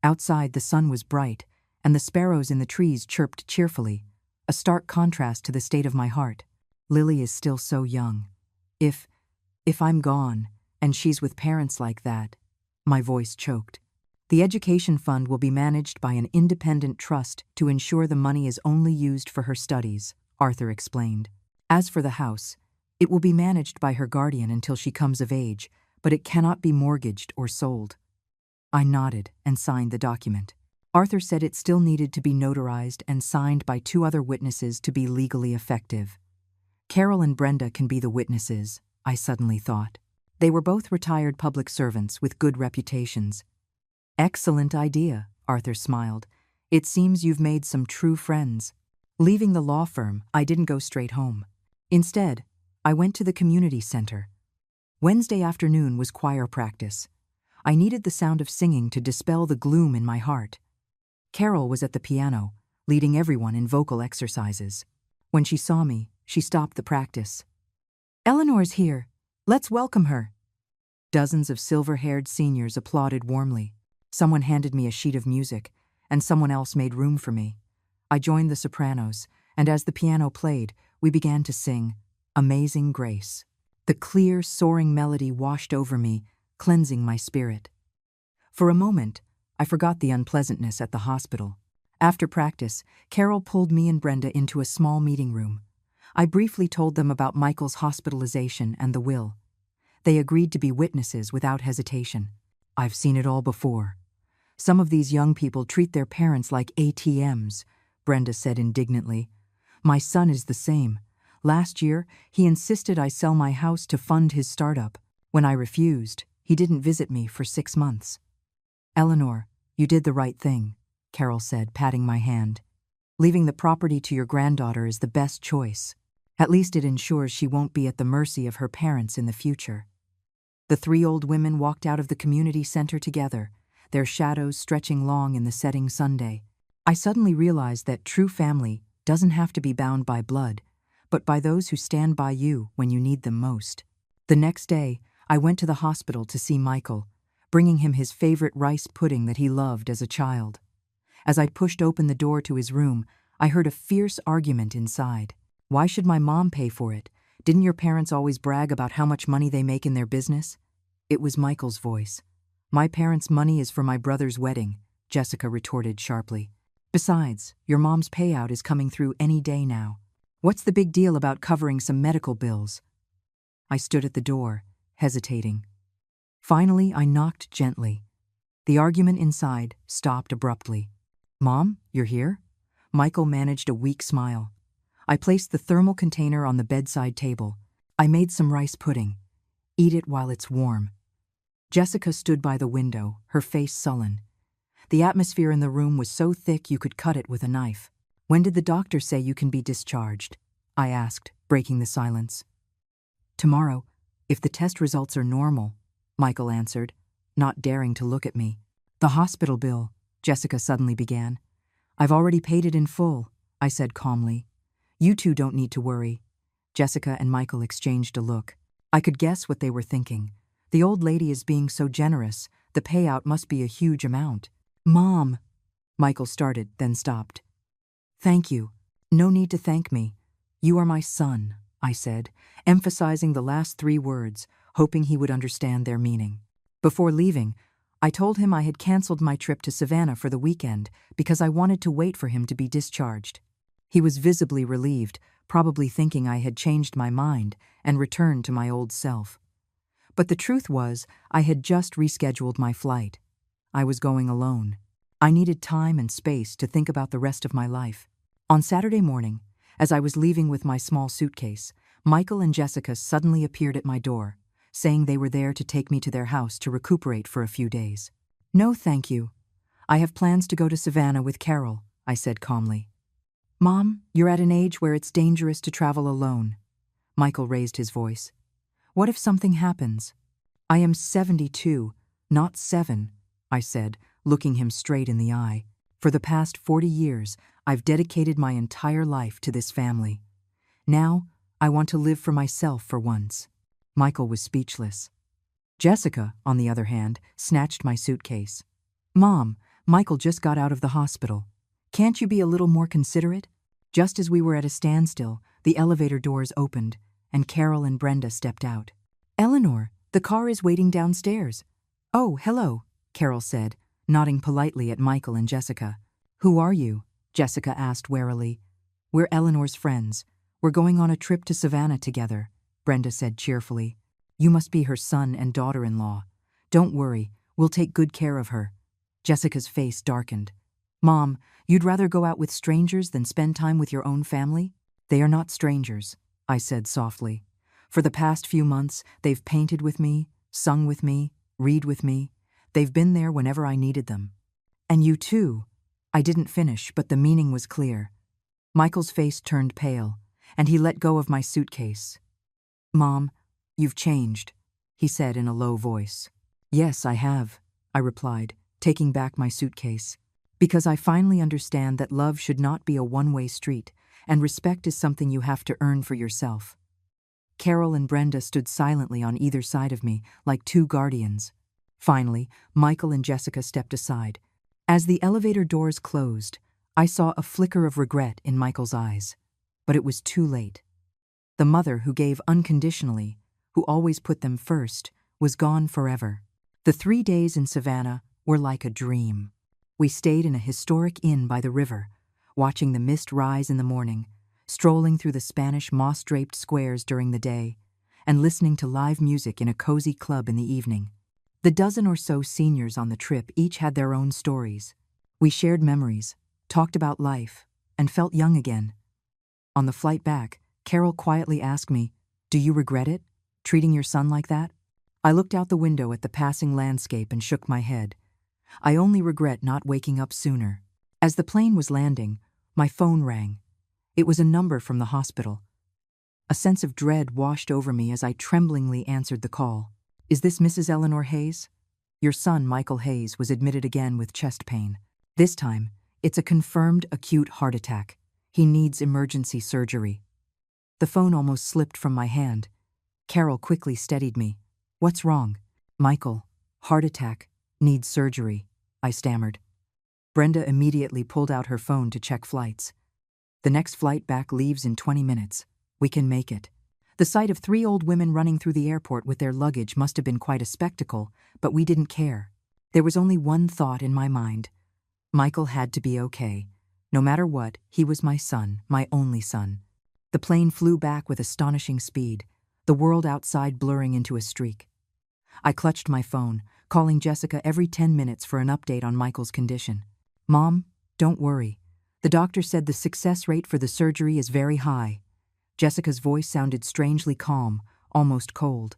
Outside the sun was bright, and the sparrows in the trees chirped cheerfully, a stark contrast to the state of my heart. Lily is still so young. If I'm gone, and she's with parents like that, my voice choked. "The education fund will be managed by an independent trust to ensure the money is only used for her studies," Arthur explained. "As for the house, it will be managed by her guardian until she comes of age, but it cannot be mortgaged or sold." I nodded and signed the document. Arthur said it still needed to be notarized and signed by 2 other witnesses to be legally effective. Carol and Brenda can be the witnesses, I suddenly thought. They were both retired public servants with good reputations. "Excellent idea," Arthur smiled. "It seems you've made some true friends." Leaving the law firm, I didn't go straight home. Instead, I went to the community center. Wednesday afternoon was choir practice. I needed the sound of singing to dispel the gloom in my heart. Carol was at the piano, leading everyone in vocal exercises. When she saw me, she stopped the practice. "Eleanor's here. Let's welcome her." Dozens of silver-haired seniors applauded warmly. Someone handed me a sheet of music, and someone else made room for me. I joined the sopranos, and as the piano played, we began to sing "Amazing Grace." The clear, soaring melody washed over me, cleansing my spirit. For a moment, I forgot the unpleasantness at the hospital. After practice, Carol pulled me and Brenda into a small meeting room. I briefly told them about Michael's hospitalization and the will. They agreed to be witnesses without hesitation. "I've seen it all before. Some of these young people treat their parents like ATMs, Brenda said indignantly. "My son is the same. Last year, he insisted I sell my house to fund his startup. When I refused, he didn't visit me for 6 months. "Eleanor, you did the right thing," Carol said, patting my hand. "Leaving the property to your granddaughter is the best choice. At least it ensures she won't be at the mercy of her parents in the future." The 3 old women walked out of the community center together, their shadows stretching long in the setting Sunday. I suddenly realized that true family doesn't have to be bound by blood, but by those who stand by you when you need them most. The next day, I went to the hospital to see Michael, bringing him his favorite rice pudding that he loved as a child. As I pushed open the door to his room, I heard a fierce argument inside. "Why should my mom pay for it? Didn't your parents always brag about how much money they make in their business?" It was Michael's voice. "My parents' money is for my brother's wedding," Jessica retorted sharply. "Besides, your mom's payout is coming through any day now. What's the big deal about covering some medical bills?" I stood at the door, hesitating. Finally, I knocked gently. The argument inside stopped abruptly. "Mom, you're here?" Michael managed a weak smile. I placed the thermal container on the bedside table. I made some rice pudding. Eat it while it's warm. Jessica stood by the window, her face sullen. The atmosphere in the room was so thick you could cut it with a knife. "When did the doctor say you can be discharged?" I asked, breaking the silence. "Tomorrow, if the test results are normal," Michael answered, not daring to look at me. "The hospital bill," Jessica suddenly began. "I've already paid it in full," I said calmly. "You two don't need to worry." Jessica and Michael exchanged a look. I could guess what they were thinking. The old lady is being so generous, the payout must be a huge amount. "Mom," Michael started, then stopped. "Thank you. No need to thank me. You are my son," I said, emphasizing the last 3 words, hoping he would understand their meaning. Before leaving, I told him I had canceled my trip to Savannah for the weekend because I wanted to wait for him to be discharged. He was visibly relieved, probably thinking I had changed my mind and returned to my old self. But the truth was, I had just rescheduled my flight. I was going alone. I needed time and space to think about the rest of my life. On Saturday morning, as I was leaving with my small suitcase, Michael and Jessica suddenly appeared at my door, saying they were there to take me to their house to recuperate for a few days. "No, thank you. I have plans to go to Savannah with Carol," I said calmly. "Mom, you're at an age where it's dangerous to travel alone." Michael raised his voice. "What if something happens?" "I am 72, not 7, I said, looking him straight in the eye. "For the past 40 years, I've dedicated my entire life to this family. Now, I want to live for myself for once." Michael was speechless. Jessica, on the other hand, snatched my suitcase. "Mom, Michael just got out of the hospital. Can't you be a little more considerate?" Just as we were at a standstill, the elevator doors opened, and Carol and Brenda stepped out. "Eleanor, the car is waiting downstairs." "Oh, hello," Carol said, nodding politely at Michael and Jessica. "Who are you?" Jessica asked warily. "We're Eleanor's friends. We're going on a trip to Savannah together," Brenda said cheerfully. "You must be her son and daughter-in-law. Don't worry, we'll take good care of her." Jessica's face darkened. "Mom, you'd rather go out with strangers than spend time with your own family?" "They are not strangers," I said softly. "For the past few months, they've painted with me, sung with me, read with me. They've been there whenever I needed them. And you too." I didn't finish, but the meaning was clear. Michael's face turned pale, and he let go of my suitcase. "Mom, you've changed," he said in a low voice. "Yes, I have," I replied, taking back my suitcase. "Because I finally understand that love should not be a one-way street, and respect is something you have to earn for yourself." Carol and Brenda stood silently on either side of me, like 2 guardians. Finally, Michael and Jessica stepped aside. As the elevator doors closed, I saw a flicker of regret in Michael's eyes. But it was too late. The mother who gave unconditionally, who always put them first, was gone forever. The 3 days in Savannah were like a dream. We stayed in a historic inn by the river, watching the mist rise in the morning, strolling through the Spanish moss-draped squares during the day, and listening to live music in a cozy club in the evening. The dozen or so seniors on the trip each had their own stories. We shared memories, talked about life, and felt young again. On the flight back, Carol quietly asked me, "Do you regret it, treating your son like that?" I looked out the window at the passing landscape and shook my head. I only regret not waking up sooner. As the plane was landing, my phone rang. It was a number from the hospital. A sense of dread washed over me as I tremblingly answered the call. "Is this Mrs. Eleanor Hayes? Your son, Michael Hayes, was admitted again with chest pain. This time, it's a confirmed acute heart attack. He needs emergency surgery." The phone almost slipped from my hand. Carol quickly steadied me. "What's wrong?" "Michael, heart attack, needs surgery," I stammered. Brenda immediately pulled out her phone to check flights. "The next flight back leaves in 20 minutes. We can make it." The sight of 3 old women running through the airport with their luggage must have been quite a spectacle, but we didn't care. There was only one thought in my mind. Michael had to be okay. No matter what, he was my son, my only son. The plane flew back with astonishing speed, the world outside blurring into a streak. I clutched my phone, calling Jessica every 10 minutes for an update on Michael's condition. "Mom, don't worry. The doctor said the success rate for the surgery is very high. Jessica's voice sounded strangely calm, almost cold.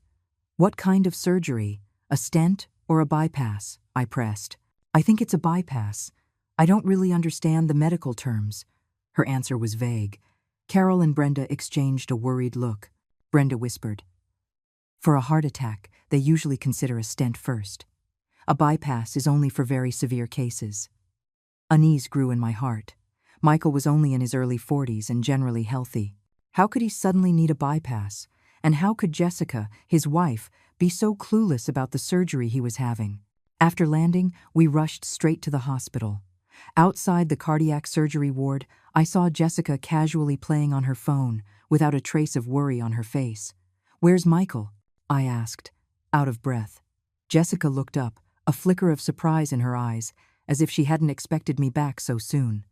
What kind of surgery? A stent or a bypass? I pressed. I think it's a bypass. I don't really understand the medical terms. Her answer was vague. Carol and Brenda exchanged a worried look. Brenda whispered, "For a heart attack, they usually consider a stent first. A bypass is only for very severe cases." Unease grew in my heart. Michael was only in his early 40s and generally healthy. How could he suddenly need a bypass? And how could Jessica, his wife, be so clueless about the surgery he was having? After landing, we rushed straight to the hospital. Outside the cardiac surgery ward, I saw Jessica casually playing on her phone, without a trace of worry on her face. "Where's Michael?" I asked, out of breath. Jessica looked up, a flicker of surprise in her eyes, as if she hadn't expected me back so soon.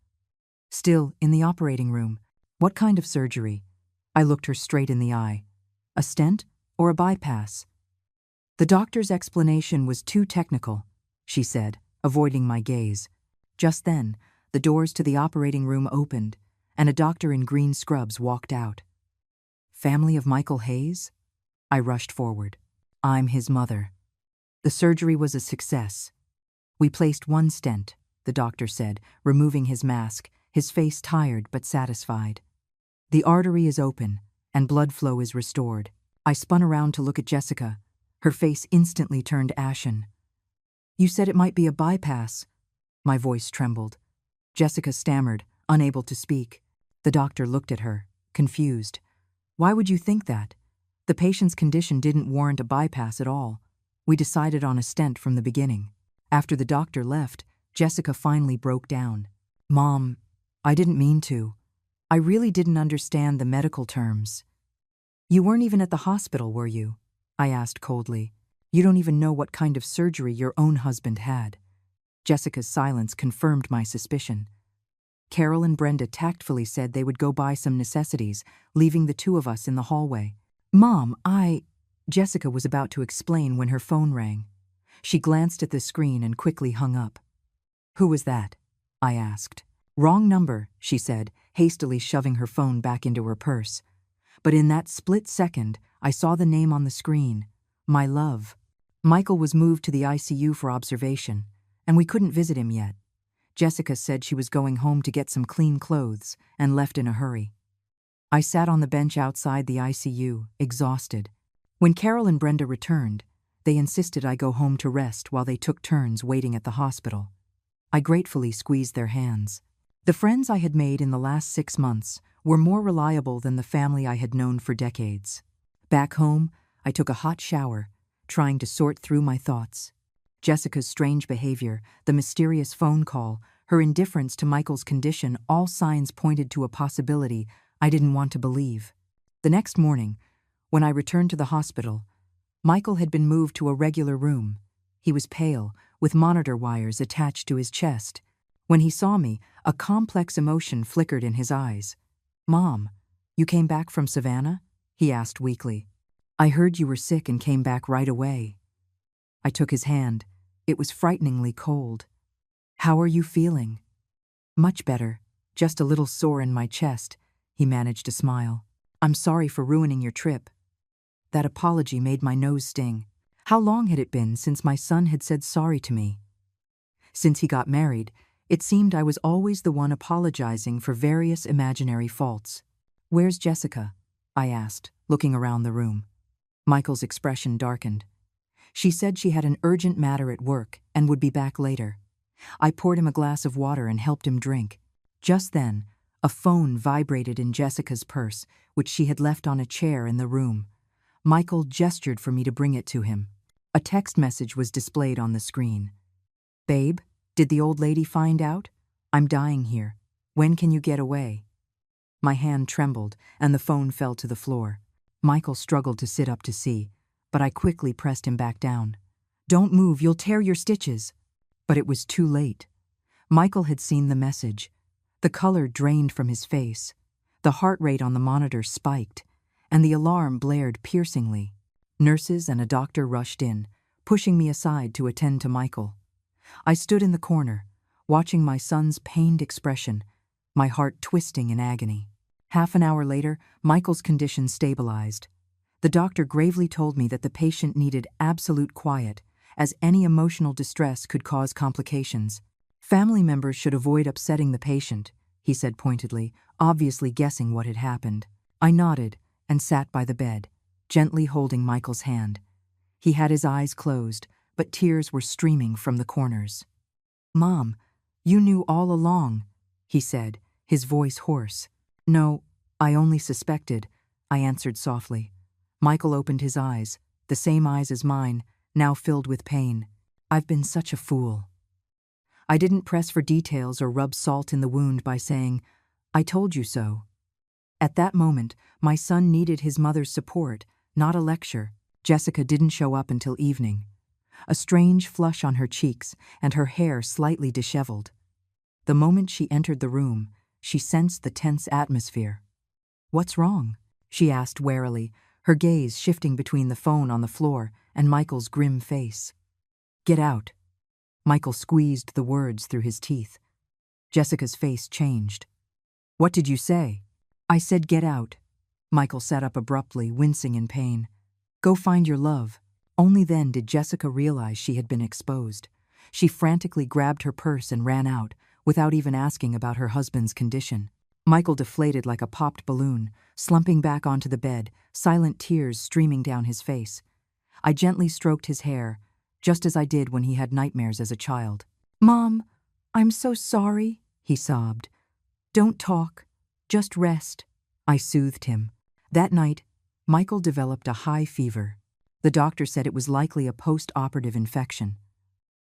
"Still, in the operating room. What kind of surgery?" I looked her straight in the eye. "A stent or a bypass?" "The doctor's explanation was too technical," she said, avoiding my gaze. Just then, the doors to the operating room opened, and a doctor in green scrubs walked out. "Family of Michael Hayes?" I rushed forward. "I'm his mother." The surgery was a success. "We placed one stent," the doctor said, removing his mask, his face tired but satisfied. "The artery is open, and blood flow is restored." I spun around to look at Jessica. Her face instantly turned ashen. "You said it might be a bypass." My voice trembled. Jessica stammered, unable to speak. The doctor looked at her, confused. "Why would you think that? The patient's condition didn't warrant a bypass at all. We decided on a stent from the beginning." After the doctor left, Jessica finally broke down. "Mom, I didn't mean to. I really didn't understand the medical terms." "You weren't even at the hospital, were you?" I asked coldly. "You don't even know what kind of surgery your own husband had." Jessica's silence confirmed my suspicion. Carol and Brenda tactfully said they would go buy some necessities, leaving the two of us in the hallway. "Mom, Jessica was about to explain when her phone rang. She glanced at the screen and quickly hung up. "Who was that?" I asked. "Wrong number," she said, hastily shoving her phone back into her purse. But in that split second, I saw the name on the screen. My love. Michael was moved to the ICU for observation, and we couldn't visit him yet. Jessica said she was going home to get some clean clothes and left in a hurry. I sat on the bench outside the ICU, exhausted. When Carol and Brenda returned, they insisted I go home to rest while they took turns waiting at the hospital. I gratefully squeezed their hands. The friends I had made in the last 6 months were more reliable than the family I had known for decades. Back home, I took a hot shower, trying to sort through my thoughts. Jessica's strange behavior, the mysterious phone call, her indifference to Michael's condition, all signs pointed to a possibility I didn't want to believe. The next morning, when I returned to the hospital, Michael had been moved to a regular room. He was pale, with monitor wires attached to his chest. When he saw me, a complex emotion flickered in his eyes. "Mom, you came back from Savannah?" he asked weakly. "I heard you were sick and came back right away." I took his hand. It was frighteningly cold. "How are you feeling?" "Much better, just a little sore in my chest," he managed to smile. "I'm sorry for ruining your trip." That apology made my nose sting. How long had it been since my son had said sorry to me? Since he got married, it seemed I was always the one apologizing for various imaginary faults. "Where's Jessica?" I asked, looking around the room. Michael's expression darkened. "She said she had an urgent matter at work and would be back later." I poured him a glass of water and helped him drink. Just then, a phone vibrated in Jessica's purse, which she had left on a chair in the room. Michael gestured for me to bring it to him. A text message was displayed on the screen. "Babe, did the old lady find out? I'm dying here. When can you get away?" My hand trembled, and the phone fell to the floor. Michael struggled to sit up to see, but I quickly pressed him back down. "Don't move, you'll tear your stitches." But it was too late. Michael had seen the message. The color drained from his face. The heart rate on the monitor spiked, and the alarm blared piercingly. Nurses and a doctor rushed in, pushing me aside to attend to Michael. I stood in the corner, watching my son's pained expression. my heart twisting in agony. Half an hour later, Michael's condition stabilized. The doctor gravely told me that the patient needed absolute quiet, as any emotional distress could cause complications. Family members should avoid upsetting the patient, he said pointedly, obviously guessing what had happened. I nodded and sat by the bed, gently holding Michael's hand. He had his eyes closed, but tears were streaming from the corners. "Mom, you knew all along," he said, his voice hoarse. "No, I only suspected," I answered softly. Michael opened his eyes, the same eyes as mine, now filled with pain. "I've been such a fool." I didn't press for details or rub salt in the wound by saying, "I told you so." At that moment, my son needed his mother's support, not a lecture. Jessica didn't show up until evening, a strange flush on her cheeks and her hair slightly disheveled. The moment she entered the room, she sensed the tense atmosphere. "What's wrong?" she asked warily, her gaze shifting between the phone on the floor and Michael's grim face. "Get out." Michael squeezed the words through his teeth. Jessica's face changed. "What did you say?" "I said get out." Michael sat up abruptly, wincing in pain. "Go find your love." Only then did Jessica realize she had been exposed. She frantically grabbed her purse and ran out, without even asking about her husband's condition. Michael deflated like a popped balloon, slumping back onto the bed, silent tears streaming down his face. I gently stroked his hair, just as I did when he had nightmares as a child. "Mom, I'm so sorry," he sobbed. "Don't talk, just rest." I soothed him. That night, Michael developed a high fever. The doctor said it was likely a post-operative infection.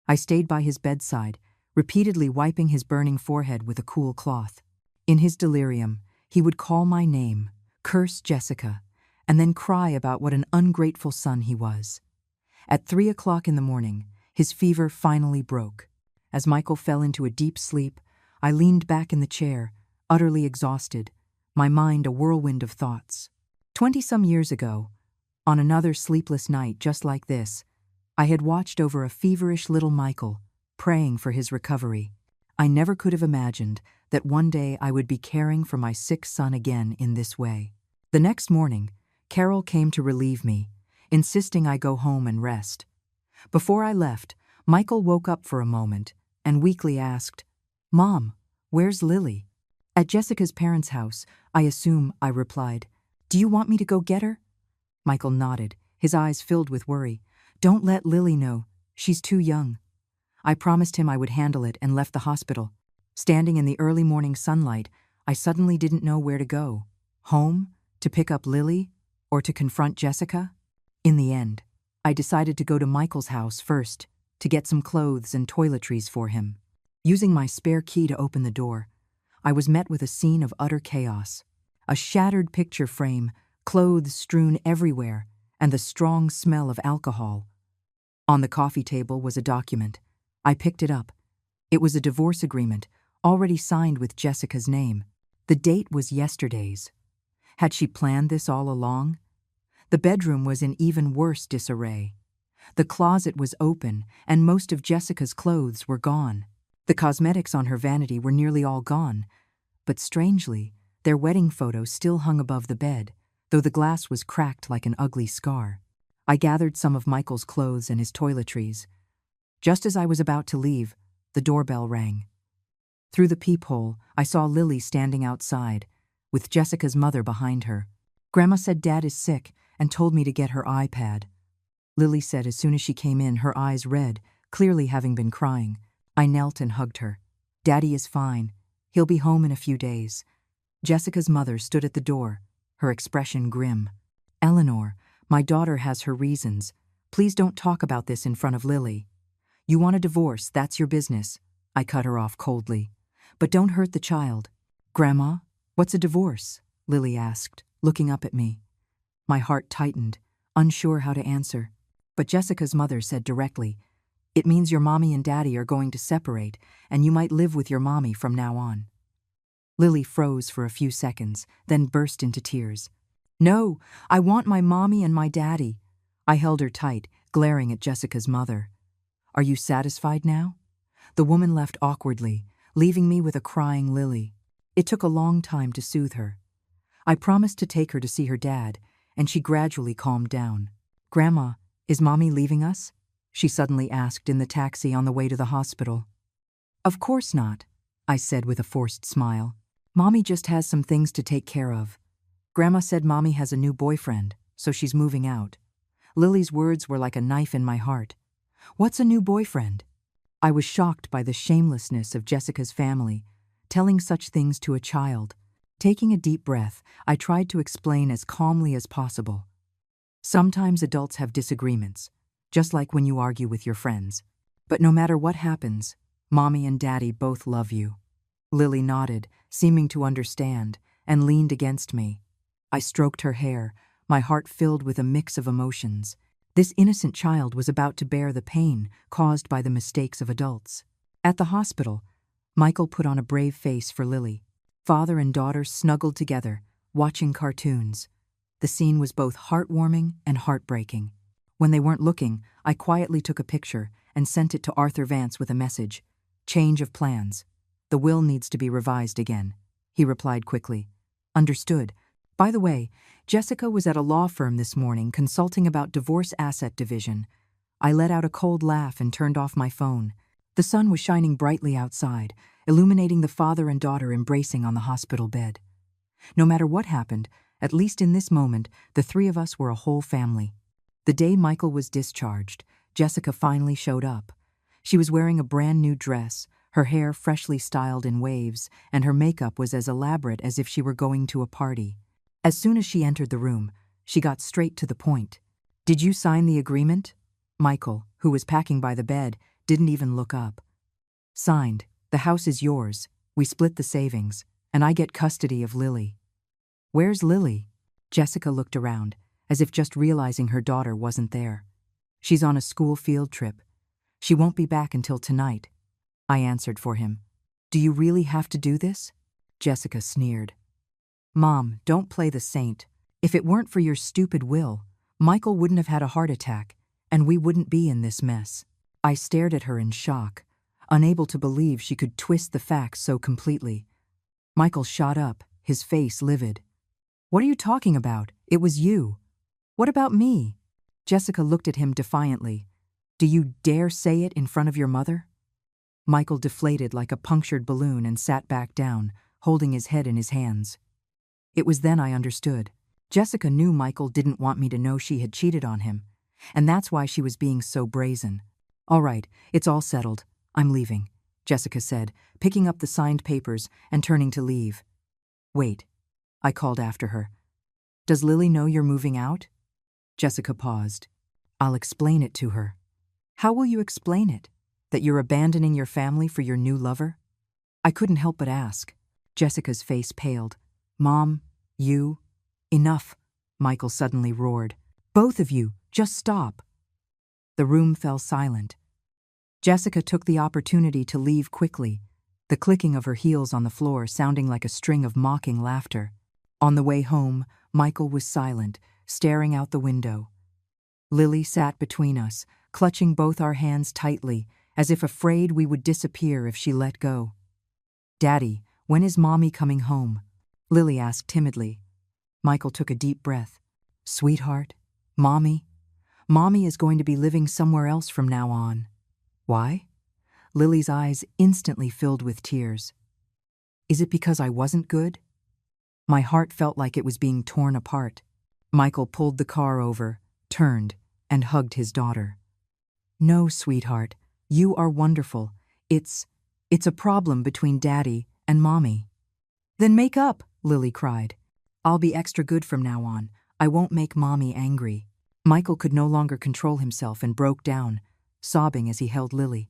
I stayed by his bedside, repeatedly wiping his burning forehead with a cool cloth. In his delirium, he would call my name, curse Jessica, and then cry about what an ungrateful son he was. At 3 o'clock in the morning, his fever finally broke. As Michael fell into a deep sleep, I leaned back in the chair, utterly exhausted, my mind a whirlwind of thoughts. 20-some years ago, on another sleepless night just like this, I had watched over a feverish little Michael, praying for his recovery. I never could have imagined that one day I would be caring for my sick son again in this way. The next morning, Carol came to relieve me, insisting I go home and rest. Before I left, Michael woke up for a moment and weakly asked, "Mom, where's Lily?" "At Jessica's parents' house, I assume," I replied. "Do you want me to go get her?" Michael nodded, his eyes filled with worry. "Don't let Lily know. She's too young." I promised him I would handle it and left the hospital. Standing in the early morning sunlight, I suddenly didn't know where to go. Home? To pick up Lily? Or to confront Jessica? In the end, I decided to go to Michael's house first, to get some clothes and toiletries for him. Using my spare key to open the door, I was met with a scene of utter chaos. A shattered picture frame, clothes strewn everywhere, and the strong smell of alcohol. On the coffee table was a document. I picked it up. It was a divorce agreement, already signed with Jessica's name. The date was yesterday's. Had she planned this all along? The bedroom was in even worse disarray. The closet was open, and most of Jessica's clothes were gone. The cosmetics on her vanity were nearly all gone, but strangely, their wedding photo still hung above the bed, though the glass was cracked like an ugly scar. I gathered some of Michael's clothes and his toiletries. Just as I was about to leave, the doorbell rang. Through the peephole, I saw Lily standing outside, with Jessica's mother behind her. "Grandma said Dad is sick and told me to get her iPad." Lily said as soon as she came in, her eyes red, clearly having been crying. I knelt and hugged her. "Daddy is fine. He'll be home in a few days." Jessica's mother stood at the door, her expression grim. "Eleanor, my daughter has her reasons. Please don't talk about this in front of Lily." "You want a divorce, that's your business," I cut her off coldly. "But don't hurt the child." "Grandma, what's a divorce?" Lily asked, looking up at me. My heart tightened, unsure how to answer. But Jessica's mother said directly, "It means your mommy and daddy are going to separate, and you might live with your mommy from now on." Lily froze for a few seconds, then burst into tears. "No, I want my mommy and my daddy." I held her tight, glaring at Jessica's mother. "Are you satisfied now?" The woman left awkwardly, leaving me with a crying Lily. It took a long time to soothe her. I promised to take her to see her dad, and she gradually calmed down. "Grandma, is Mommy leaving us?" she suddenly asked in the taxi on the way to the hospital. "Of course not," I said with a forced smile. "Mommy just has some things to take care of. Grandma said Mommy has a new boyfriend, so she's moving out." Lily's words were like a knife in my heart. "What's a new boyfriend?" I was shocked by the shamelessness of Jessica's family, telling such things to a child. Taking a deep breath, I tried to explain as calmly as possible. "Sometimes adults have disagreements, just like when you argue with your friends. But no matter what happens, Mommy and Daddy both love you." Lily nodded, seeming to understand, and leaned against me. I stroked her hair, my heart filled with a mix of emotions. This innocent child was about to bear the pain caused by the mistakes of adults. At the hospital, Michael put on a brave face for Lily. Father and daughter snuggled together, watching cartoons. The scene was both heartwarming and heartbreaking. When they weren't looking, I quietly took a picture and sent it to Arthur Vance with a message. "Change of plans. The will needs to be revised again," he replied quickly. "Understood. By the way, Jessica was at a law firm this morning consulting about divorce asset division." I let out a cold laugh and turned off my phone. The sun was shining brightly outside, illuminating the father and daughter embracing on the hospital bed. No matter what happened, at least in this moment, the three of us were a whole family. The day Michael was discharged, Jessica finally showed up. She was wearing a brand new dress, her hair freshly styled in waves, and her makeup was as elaborate as if she were going to a party. As soon as she entered the room, she got straight to the point. "Did you sign the agreement?" Michael, who was packing by the bed, didn't even look up. "Signed. The house is yours. We split the savings, and I get custody of Lily." "Where's Lily?" Jessica looked around, as if just realizing her daughter wasn't there. "She's on a school field trip. She won't be back until tonight," I answered for him. "Do you really have to do this?" Jessica sneered. "Mom, don't play the saint. If it weren't for your stupid will, Michael wouldn't have had a heart attack, and we wouldn't be in this mess." I stared at her in shock, unable to believe she could twist the facts so completely. Michael shot up, his face livid. "What are you talking about? It was you." "What about me?" Jessica looked at him defiantly. "Do you dare say it in front of your mother?" Michael deflated like a punctured balloon and sat back down, holding his head in his hands. It was then I understood. Jessica knew Michael didn't want me to know she had cheated on him, and that's why she was being so brazen. "All right, it's all settled. I'm leaving," Jessica said, picking up the signed papers and turning to leave. "Wait," I called after her. "Does Lily know you're moving out?" Jessica paused. "I'll explain it to her." "How will you explain it? That you're abandoning your family for your new lover?" I couldn't help but ask. Jessica's face paled. "Mom, you—" "Enough," Michael suddenly roared. "Both of you, just stop." The room fell silent. Jessica took the opportunity to leave quickly, the clicking of her heels on the floor sounding like a string of mocking laughter. On the way home, Michael was silent, staring out the window. Lily sat between us, clutching both our hands tightly, as if afraid we would disappear if she let go. "Daddy, when is Mommy coming home?" Lily asked timidly. Michael took a deep breath. "Sweetheart, Mommy is going to be living somewhere else from now on." "Why?" Lily's eyes instantly filled with tears. "Is it because I wasn't good?" My heart felt like it was being torn apart. Michael pulled the car over, turned, and hugged his daughter. "No, sweetheart, you are wonderful. It's a problem between Daddy and Mommy." "Then make up," Lily cried. "I'll be extra good from now on. I won't make Mommy angry." Michael could no longer control himself and broke down, sobbing as he held Lily.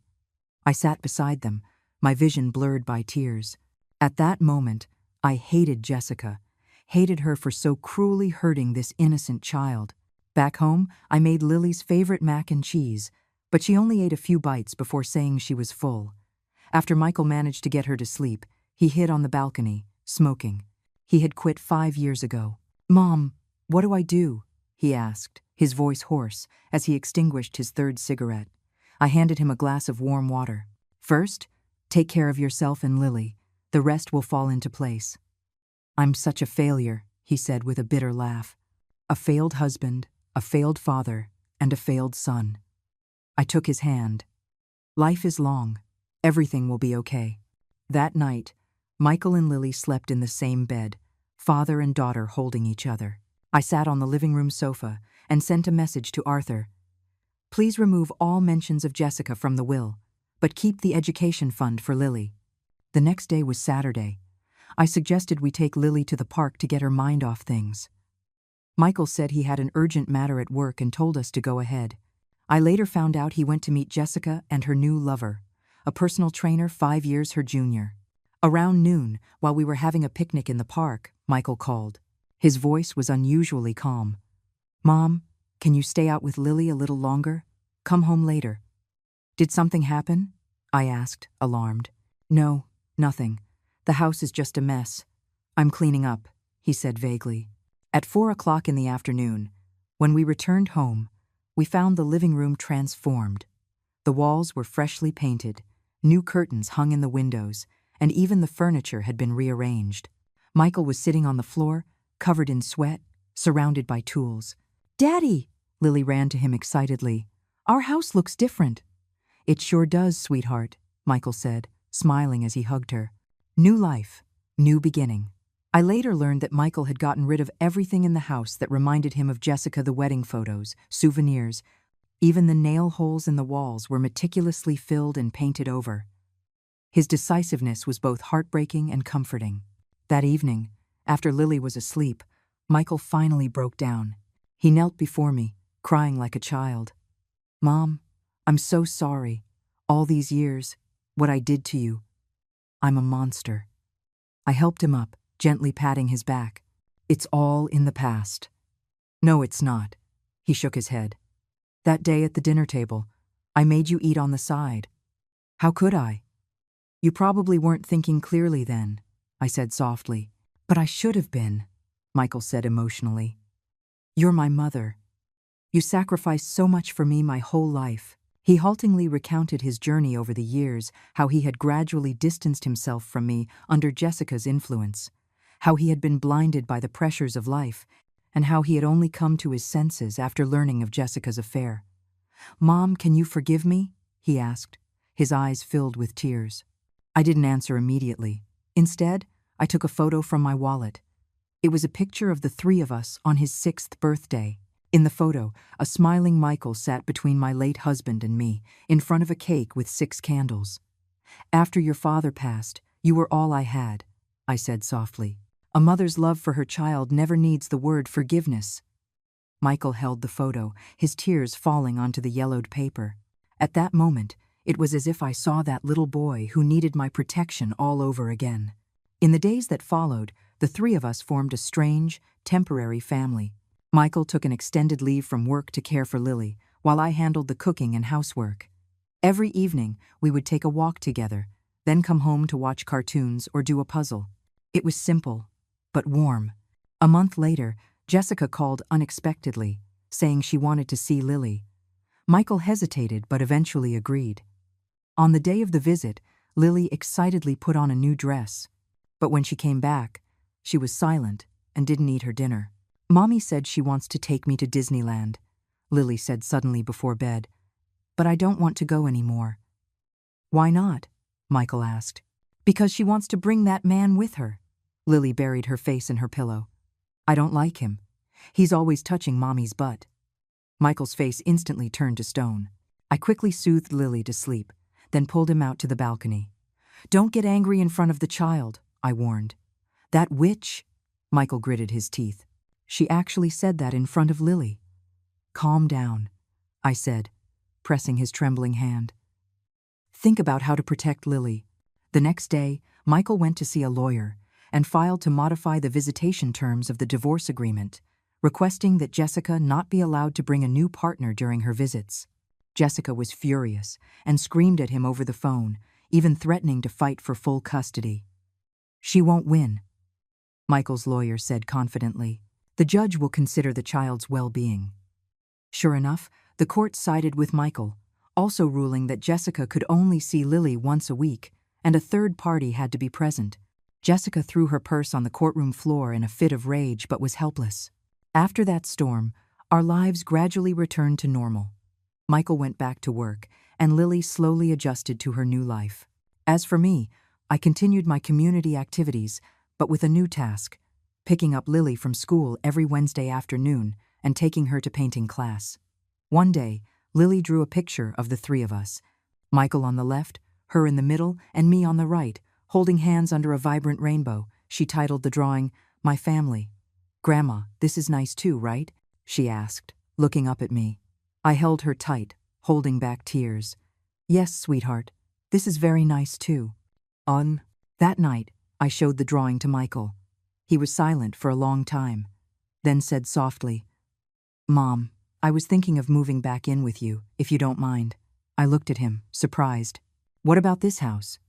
I sat beside them, my vision blurred by tears. At that moment, I hated Jessica, hated her for so cruelly hurting this innocent child. Back home, I made Lily's favorite mac and cheese, but she only ate a few bites before saying she was full. After Michael managed to get her to sleep, he hid on the balcony, smoking. He had quit 5 years ago. "Mom, what do I do?" he asked, his voice hoarse, as he extinguished his third cigarette. I handed him a glass of warm water. "First, take care of yourself and Lily. The rest will fall into place. I'm such a failure, he said with a bitter laugh. A failed husband, a failed father, and a failed son. I took his hand. Life is long. Everything will be okay. That night, Michael and Lily slept in the same bed, father and daughter holding each other. I sat on the living room sofa and sent a message to Arthur. Please remove all mentions of Jessica from the will, but keep the education fund for Lily. The next day was Saturday. I suggested we take Lily to the park to get her mind off things. Michael said he had an urgent matter at work and told us to go ahead. I later found out he went to meet Jessica and her new lover, a personal trainer 5 years her junior. Around noon, while we were having a picnic in the park, Michael called. His voice was unusually calm. Mom, can you stay out with Lily a little longer? Come home later. Did something happen? I asked, alarmed. No, nothing. The house is just a mess. I'm cleaning up, he said vaguely. At 4 o'clock in the afternoon, when we returned home, we found the living room transformed. The walls were freshly painted, new curtains hung in the windows, and even the furniture had been rearranged. Michael was sitting on the floor, covered in sweat, surrounded by tools. Daddy! Lily ran to him excitedly. Our house looks different. It sure does, sweetheart, Michael said, smiling as he hugged her. New life, new beginning. I later learned that Michael had gotten rid of everything in the house that reminded him of Jessica, the wedding photos, souvenirs. Even the nail holes in the walls were meticulously filled and painted over. His decisiveness was both heartbreaking and comforting. That evening, after Lily was asleep, Michael finally broke down. He knelt before me, crying like a child. Mom, I'm so sorry. All these years, what I did to you. I'm a monster. I helped him up, gently patting his back. It's all in the past. No, it's not. He shook his head. That day at the dinner table, I made you eat on the side. How could I? You probably weren't thinking clearly then, I said softly. But I should have been, Michael said emotionally. You're my mother. You sacrificed so much for me my whole life. He haltingly recounted his journey over the years, how he had gradually distanced himself from me under Jessica's influence, how he had been blinded by the pressures of life, and how he had only come to his senses after learning of Jessica's affair. Mom, can you forgive me? He asked, his eyes filled with tears. I didn't answer immediately. Instead, I took a photo from my wallet. It was a picture of the three of us on his 6th birthday. In the photo, a smiling Michael sat between my late husband and me, in front of a cake with 6 candles. After your father passed, you were all I had, I said softly. A mother's love for her child never needs the word forgiveness. Michael held the photo, his tears falling onto the yellowed paper. At that moment, it was as if I saw that little boy who needed my protection all over again. In the days that followed, the three of us formed a strange, temporary family. Michael took an extended leave from work to care for Lily, while I handled the cooking and housework. Every evening, we would take a walk together, then come home to watch cartoons or do a puzzle. It was simple, but warm. A month later, Jessica called unexpectedly, saying she wanted to see Lily. Michael hesitated but eventually agreed. On the day of the visit, Lily excitedly put on a new dress. But when she came back, she was silent and didn't eat her dinner. Mommy said she wants to take me to Disneyland, Lily said suddenly before bed. But I don't want to go anymore. Why not? Michael asked. Because she wants to bring that man with her. Lily buried her face in her pillow. I don't like him. He's always touching Mommy's butt. Michael's face instantly turned to stone. I quickly soothed Lily to sleep, then pulled him out to the balcony. Don't get angry in front of the child, I warned. That witch? Michael gritted his teeth. She actually said that in front of Lily. Calm down, I said, pressing his trembling hand. Think about how to protect Lily. The next day, Michael went to see a lawyer and filed to modify the visitation terms of the divorce agreement, requesting that Jessica not be allowed to bring a new partner during her visits. Jessica was furious and screamed at him over the phone, even threatening to fight for full custody. She won't win, Michael's lawyer said confidently. The judge will consider the child's well-being. Sure enough, the court sided with Michael, also ruling that Jessica could only see Lily once a week, and a third party had to be present, Jessica threw her purse on the courtroom floor in a fit of rage but was helpless. After that storm, our lives gradually returned to normal. Michael went back to work, and Lily slowly adjusted to her new life. As for me, I continued my community activities, but with a new task: picking up Lily from school every Wednesday afternoon and taking her to painting class. One day, Lily drew a picture of the three of us: Michael on the left, her in the middle, and me on the right, holding hands under a vibrant rainbow. She titled the drawing, "My Family." "Grandma, this is nice too, right?" she asked, looking up at me. I held her tight, holding back tears. "Yes, sweetheart, this is very nice too." That night, I showed the drawing to Michael. He was silent for a long time, then said softly, "Mom, I was thinking of moving back in with you, if you don't mind." I looked at him, surprised. "What about this house?"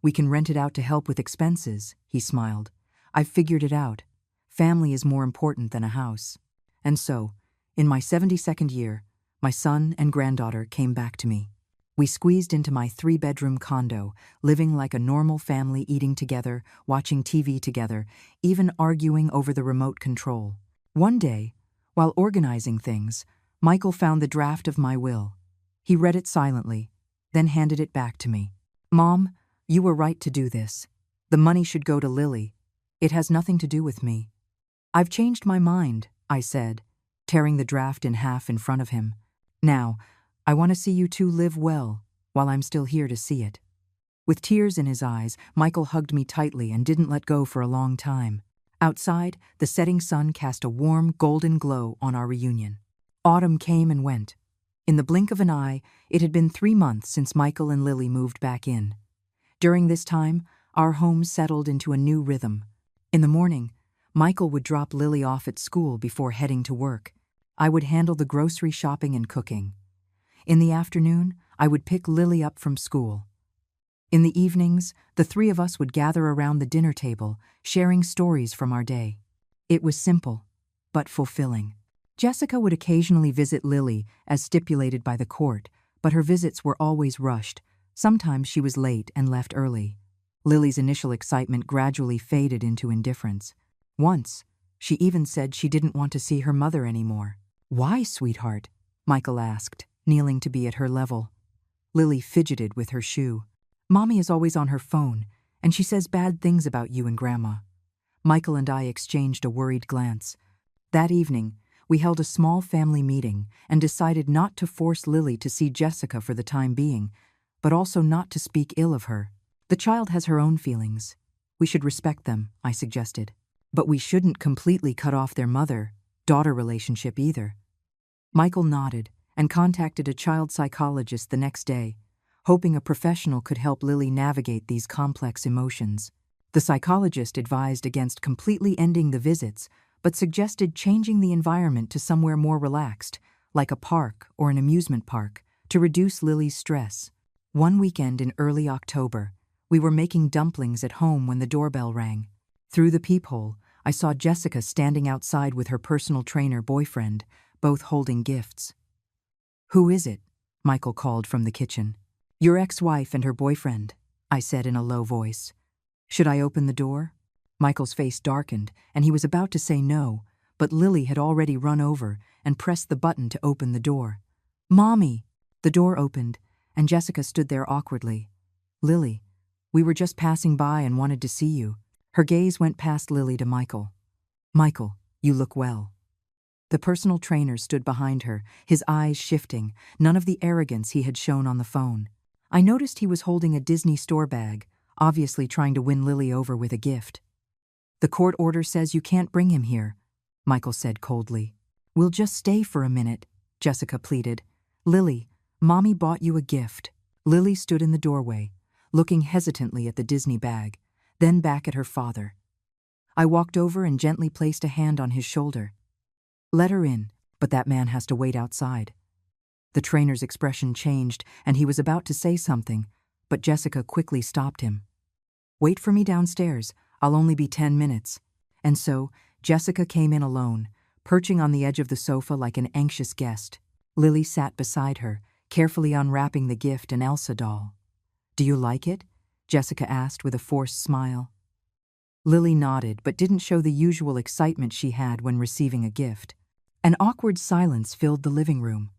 "We can rent it out to help with expenses," he smiled. "I've figured it out. Family is more important than a house." And so, in my 72nd year, my son and granddaughter came back to me. We squeezed into my 3-bedroom condo, living like a normal family, eating together, watching TV together, even arguing over the remote control. One day, while organizing things, Michael found the draft of my will. He read it silently, then handed it back to me. "Mom, you were right to do this. The money should go to Lily. It has nothing to do with me." "I've changed my mind," I said, tearing the draft in half in front of him. "Now, I want to see you two live well, while I'm still here to see it." With tears in his eyes, Michael hugged me tightly and didn't let go for a long time. Outside, the setting sun cast a warm, golden glow on our reunion. Autumn came and went. In the blink of an eye, it had been 3 months since Michael and Lily moved back in. During this time, our home settled into a new rhythm. In the morning, Michael would drop Lily off at school before heading to work. I would handle the grocery shopping and cooking. In the afternoon, I would pick Lily up from school. In the evenings, the three of us would gather around the dinner table, sharing stories from our day. It was simple, but fulfilling. Jessica would occasionally visit Lily, as stipulated by the court, but her visits were always rushed. Sometimes she was late and left early. Lily's initial excitement gradually faded into indifference. Once, she even said she didn't want to see her mother anymore. "Why, sweetheart?" Michael asked, kneeling to be at her level. Lily fidgeted with her shoe. "Mommy is always on her phone, and she says bad things about you and Grandma." Michael and I exchanged a worried glance. That evening, we held a small family meeting and decided not to force Lily to see Jessica for the time being, but also not to speak ill of her. "The child has her own feelings. We should respect them," I suggested. "But we shouldn't completely cut off their mother-daughter relationship either." Michael nodded and contacted a child psychologist the next day, hoping a professional could help Lily navigate these complex emotions. The psychologist advised against completely ending the visits, but suggested changing the environment to somewhere more relaxed, like a park or an amusement park, to reduce Lily's stress. One weekend in early October, we were making dumplings at home when the doorbell rang. Through the peephole, I saw Jessica standing outside with her personal trainer boyfriend, both holding gifts. "Who is it?" Michael called from the kitchen. "Your ex-wife and her boyfriend," I said in a low voice. "Should I open the door?" Michael's face darkened, and he was about to say no, but Lily had already run over and pressed the button to open the door. "Mommy!" The door opened, and Jessica stood there awkwardly. "Lily, we were just passing by and wanted to see you." Her gaze went past Lily to Michael. "Michael, you look well." The personal trainer stood behind her, his eyes shifting, none of the arrogance he had shown on the phone. I noticed he was holding a Disney store bag, obviously trying to win Lily over with a gift. "The court order says you can't bring him here," Michael said coldly. "We'll just stay for a minute," Jessica pleaded. "Lily, Mommy bought you a gift." Lily stood in the doorway, looking hesitantly at the Disney bag, then back at her father. I walked over and gently placed a hand on his shoulder. "Let her in, but that man has to wait outside." The trainer's expression changed, and he was about to say something, but Jessica quickly stopped him. "Wait for me downstairs. I'll only be 10 minutes. And so, Jessica came in alone, perching on the edge of the sofa like an anxious guest. Lily sat beside her, carefully unwrapping the gift, an Elsa doll. "Do you like it?" Jessica asked with a forced smile. Lily nodded but didn't show the usual excitement she had when receiving a gift. An awkward silence filled the living room.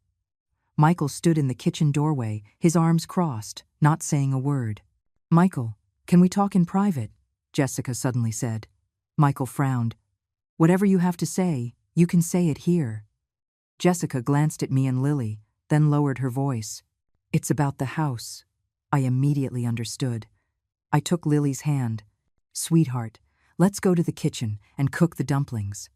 Michael stood in the kitchen doorway, his arms crossed, not saying a word. "Michael, can we talk in private?" Jessica suddenly said. Michael frowned. "Whatever you have to say, you can say it here." Jessica glanced at me and Lily, then lowered her voice. "It's about the house." I immediately understood. I took Lily's hand. "Sweetheart, let's go to the kitchen and cook the dumplings."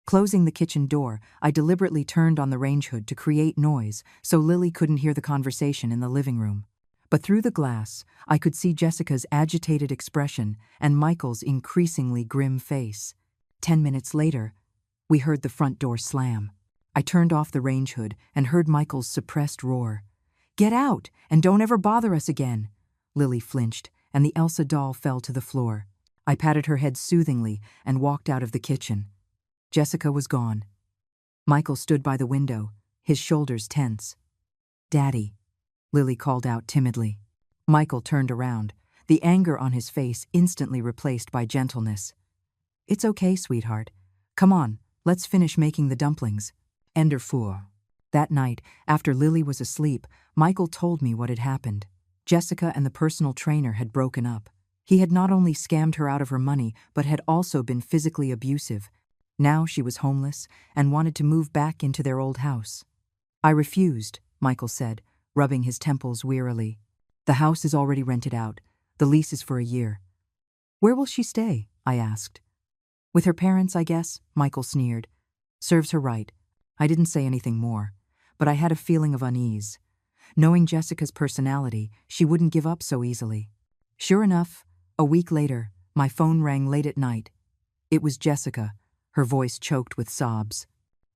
Closing the kitchen door, I deliberately turned on the range hood to create noise so Lily couldn't hear the conversation in the living room. But through the glass, I could see Jessica's agitated expression and Michael's increasingly grim face. 10 minutes later, we heard the front door slam. I turned off the range hood and heard Michael's suppressed roar. "Get out, and don't ever bother us again." Lily flinched, and the Elsa doll fell to the floor. I patted her head soothingly and walked out of the kitchen. Jessica was gone. Michael stood by the window, his shoulders tense. "Daddy," Lily called out timidly. Michael turned around, the anger on his face instantly replaced by gentleness. "It's okay, sweetheart. Come on, let's finish making the dumplings." Ender 4. That night, after Lily was asleep, Michael told me what had happened. Jessica and the personal trainer had broken up. He had not only scammed her out of her money, but had also been physically abusive. Now she was homeless and wanted to move back into their old house. "I refused," Michael said, rubbing his temples wearily. "The house is already rented out. The lease is for a year." "Where will she stay?" I asked. "With her parents, I guess," Michael sneered. "Serves her right." I didn't say anything more, but I had a feeling of unease. Knowing Jessica's personality, she wouldn't give up so easily. Sure enough, a week later, my phone rang late at night. It was Jessica, her voice choked with sobs.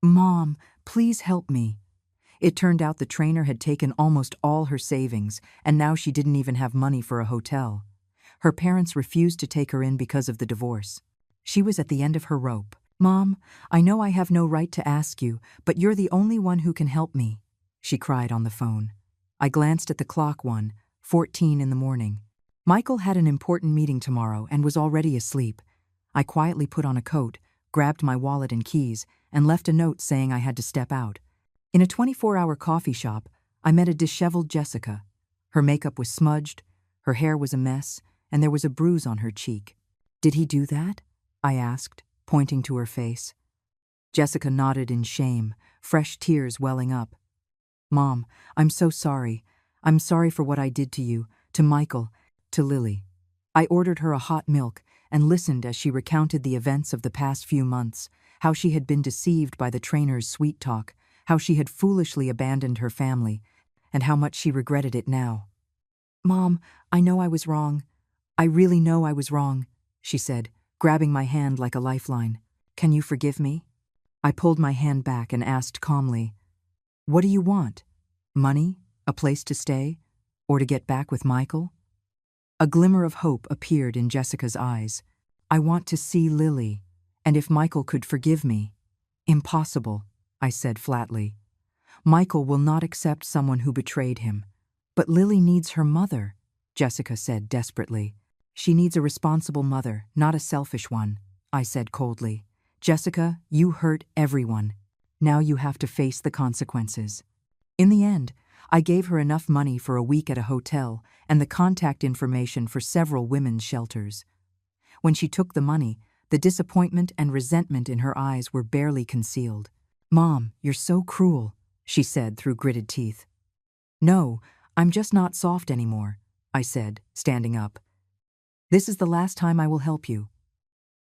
"Mom, please help me." It turned out the trainer had taken almost all her savings, and now she didn't even have money for a hotel. Her parents refused to take her in because of the divorce. She was at the end of her rope. "Mom, I know I have no right to ask you, but you're the only one who can help me," she cried on the phone. I glanced at the clock. 1:14 in the morning. Michael had an important meeting tomorrow and was already asleep. I quietly put on a coat, grabbed my wallet and keys, and left a note saying I had to step out. In a 24-hour coffee shop, I met a disheveled Jessica. Her makeup was smudged, her hair was a mess, and there was a bruise on her cheek. "Did he do that?" I asked, pointing to her face. Jessica nodded in shame, fresh tears welling up. "Mom, I'm so sorry. I'm sorry for what I did to you, to Michael, to Lily." I ordered her a hot milk and listened as she recounted the events of the past few months, how she had been deceived by the trainer's sweet talk, how she had foolishly abandoned her family, and how much she regretted it now. "Mom, I know I was wrong. I really know I was wrong," she said, grabbing my hand like a lifeline. "Can you forgive me?" I pulled my hand back and asked calmly, "What do you want? Money? A place to stay? Or to get back with Michael?" A glimmer of hope appeared in Jessica's eyes. "I want to see Lily, and if Michael could forgive me." "Impossible," I said flatly. "Michael will not accept someone who betrayed him." "But Lily needs her mother," Jessica said desperately. "She needs a responsible mother, not a selfish one," I said coldly. "Jessica, you hurt everyone. Now you have to face the consequences." In the end, I gave her enough money for a week at a hotel and the contact information for several women's shelters. When she took the money, the disappointment and resentment in her eyes were barely concealed. "Mom, you're so cruel," she said through gritted teeth. "No, I'm just not soft anymore," I said, standing up. "This is the last time I will help you.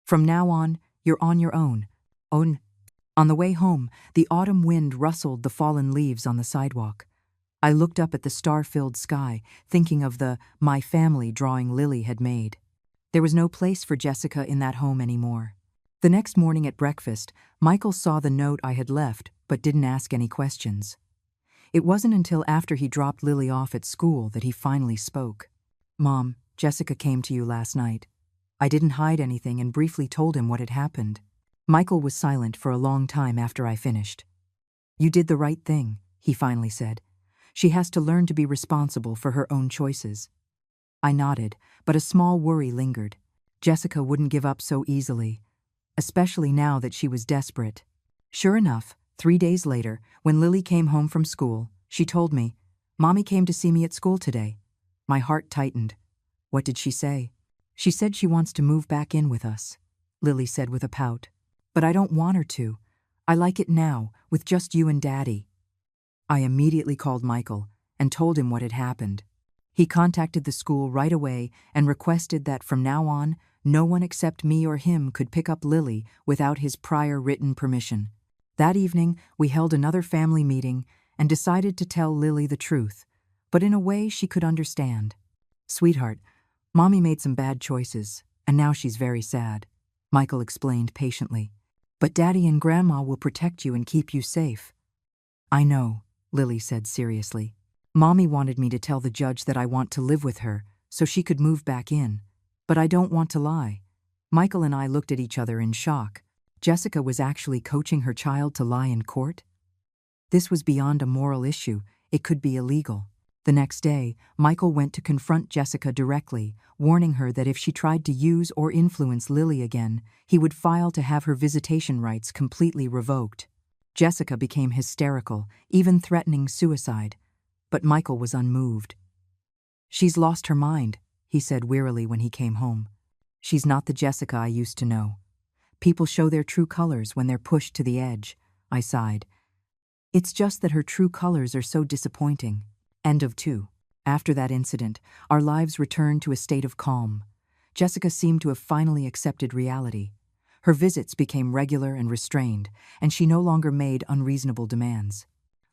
From now on, you're on your own." On the way home, the autumn wind rustled the fallen leaves on the sidewalk. I looked up at the star-filled sky, thinking of the "my family" drawing Lily had made. There was no place for Jessica in that home anymore. The next morning at breakfast, Michael saw the note I had left, but didn't ask any questions. It wasn't until after he dropped Lily off at school that he finally spoke. "Mom, Jessica came to you last night." I didn't hide anything and briefly told him what had happened. Michael was silent for a long time after I finished. "You did the right thing," he finally said. "She has to learn to be responsible for her own choices." I nodded, but a small worry lingered. Jessica wouldn't give up so easily, especially now that she was desperate. Sure enough, 3 days later, when Lily came home from school, she told me, "Mommy came to see me at school today." My heart tightened. What did she say? "She said she wants to move back in with us," Lily said with a pout. "But I don't want her to. I like it now, with just you and Daddy." I immediately called Michael and told him what had happened. He contacted the school right away and requested that from now on, no one except me or him could pick up Lily without his prior written permission. That evening, we held another family meeting and decided to tell Lily the truth, but in a way she could understand. "Sweetheart, Mommy made some bad choices, and now she's very sad," Michael explained patiently. "But Daddy and Grandma will protect you and keep you safe." "I know," Lily said seriously. "Mommy wanted me to tell the judge that I want to live with her so she could move back in, but I don't want to lie." Michael and I looked at each other in shock. Jessica was actually coaching her child to lie in court? This was beyond a moral issue. It could be illegal. The next day, Michael went to confront Jessica directly, warning her that if she tried to use or influence Lily again, he would file to have her visitation rights completely revoked. Jessica became hysterical, even threatening suicide, but Michael was unmoved. "She's lost her mind," he said wearily when he came home. "She's not the Jessica I used to know. People show their true colors when they're pushed to the edge," I sighed. "It's just that her true colors are so disappointing." End of 2. After that incident, our lives returned to a state of calm. Jessica seemed to have finally accepted reality. Her visits became regular and restrained, and she no longer made unreasonable demands.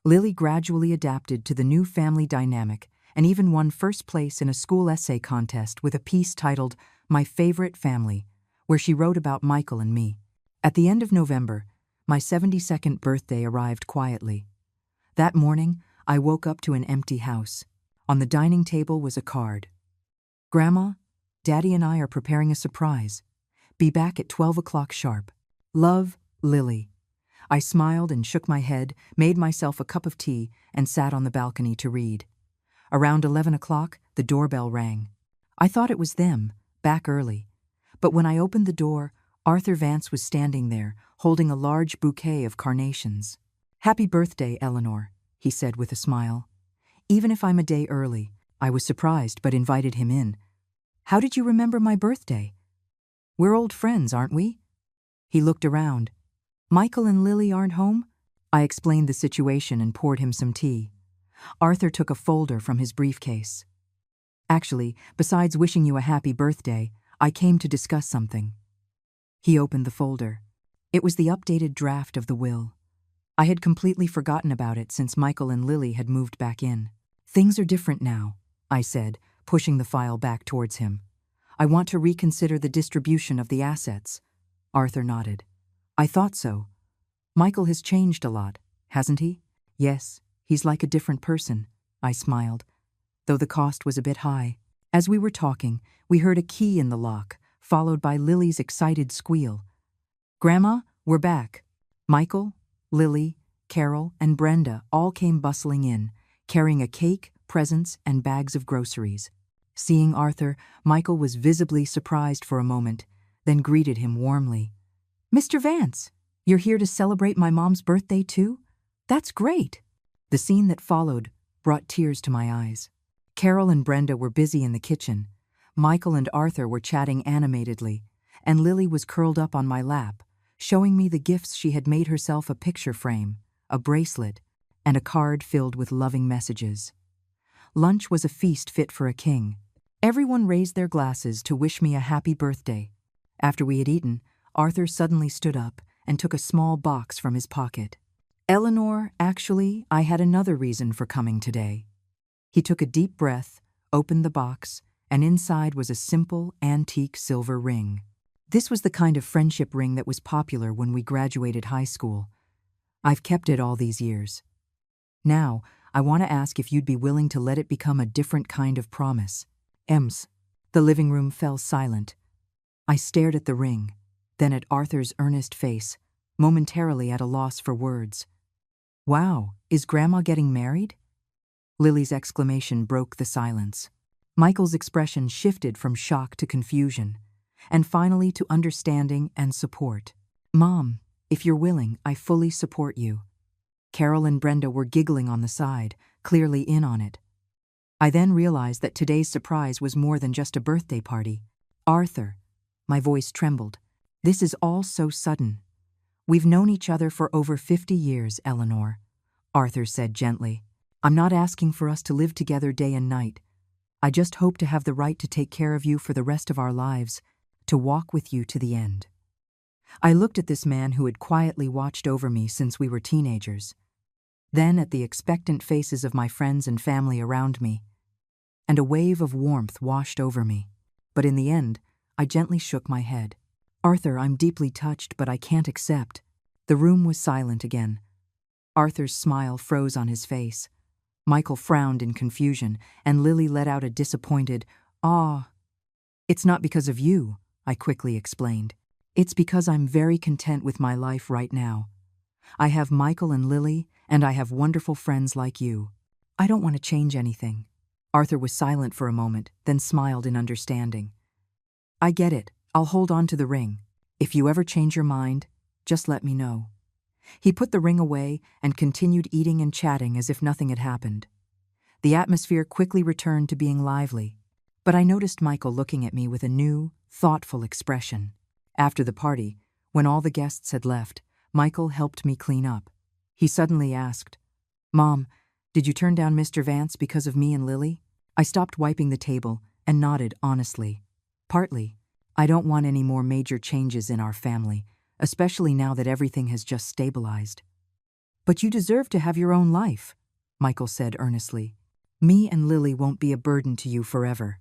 Lily gradually adapted to the new family dynamic and even won first place in a school essay contest with a piece titled "My Favorite Family," where she wrote about Michael and me. At the end of November, my 72nd birthday arrived quietly. That morning, I woke up to an empty house. On the dining table was a card. "Grandma, Daddy and I are preparing a surprise. Be back at 12 o'clock sharp. Love, Lily." I smiled and shook my head, made myself a cup of tea, and sat on the balcony to read. Around 11 o'clock, the doorbell rang. I thought it was them, back early. But when I opened the door, Arthur Vance was standing there, holding a large bouquet of carnations. "Happy birthday, Eleanor," he said with a smile. Even if I'm a day early, I was surprised but invited him in. "How did you remember my birthday? We're old friends, aren't we?" He looked around. "Michael and Lily aren't home?" I explained the situation and poured him some tea. Arthur took a folder from his briefcase. "Actually, besides wishing you a happy birthday, I came to discuss something." He opened the folder. It was the updated draft of the will. I had completely forgotten about it since Michael and Lily had moved back in. "Things are different now," I said, pushing the file back towards him. "I want to reconsider the distribution of the assets." Arthur nodded. "I thought so. Michael has changed a lot, hasn't he?" "Yes, he's like a different person," I smiled, though the cost was a bit high. As we were talking, we heard a key in the lock, followed by Lily's excited squeal. "Grandma, we're back." Michael, Lily, Carol, and Brenda all came bustling in, carrying a cake, presents, and bags of groceries. Seeing Arthur, Michael was visibly surprised for a moment, then greeted him warmly. "Mr. Vance, you're here to celebrate my mom's birthday too? That's great." The scene that followed brought tears to my eyes. Carol and Brenda were busy in the kitchen. Michael and Arthur were chatting animatedly, and Lily was curled up on my lap, showing me the gifts she had made herself: a picture frame, a bracelet, and a card filled with loving messages. Lunch was a feast fit for a king. Everyone raised their glasses to wish me a happy birthday. After we had eaten, Arthur suddenly stood up and took a small box from his pocket. "Eleanor, actually, I had another reason for coming today." He took a deep breath, opened the box, and inside was a simple, antique silver ring. This was the kind of friendship ring that was popular when we graduated high school. I've kept it all these years. Now, I want to ask if you'd be willing to let it become a different kind of promise. Ems. The living room fell silent. I stared at the ring, then at Arthur's earnest face, momentarily at a loss for words. "Wow, is Grandma getting married?" Lily's exclamation broke the silence. Michael's expression shifted from shock to confusion. and finally to understanding and support. Mom, if you're willing, I fully support you. Carol and Brenda were giggling on the side, clearly in on it. I then realized that today's surprise was more than just a birthday party. Arthur, my voice trembled. This is all so sudden. We've known each other for over 50 years, Eleanor, Arthur said gently. I'm not asking for us to live together day and night. I just hope to have the right to take care of you for the rest of our lives, to walk with you to the end. I looked at this man who had quietly watched over me since we were teenagers, then at the expectant faces of my friends and family around me, and a wave of warmth washed over me. But in the end, I gently shook my head. Arthur, I'm deeply touched, but I can't accept. The room was silent again. Arthur's smile froze on his face. Michael frowned in confusion, and Lily let out a disappointed, "Ah." It's not because of you, I quickly explained. It's because I'm very content with my life right now. I have Michael and Lily, and I have wonderful friends like you. I don't want to change anything. Arthur was silent for a moment, then smiled in understanding. I get it. I'll hold on to the ring. If you ever change your mind, just let me know. He put the ring away and continued eating and chatting as if nothing had happened. The atmosphere quickly returned to being lively, but I noticed Michael looking at me with a new, thoughtful expression. After the party, when all the guests had left, Michael helped me clean up. He suddenly asked, "Mom, did you turn down Mr. Vance because of me and Lily?" I stopped wiping the table and nodded honestly. Partly, I don't want any more major changes in our family, especially now that everything has just stabilized. But you deserve to have your own life, Michael said earnestly. Me and Lily won't be a burden to you forever.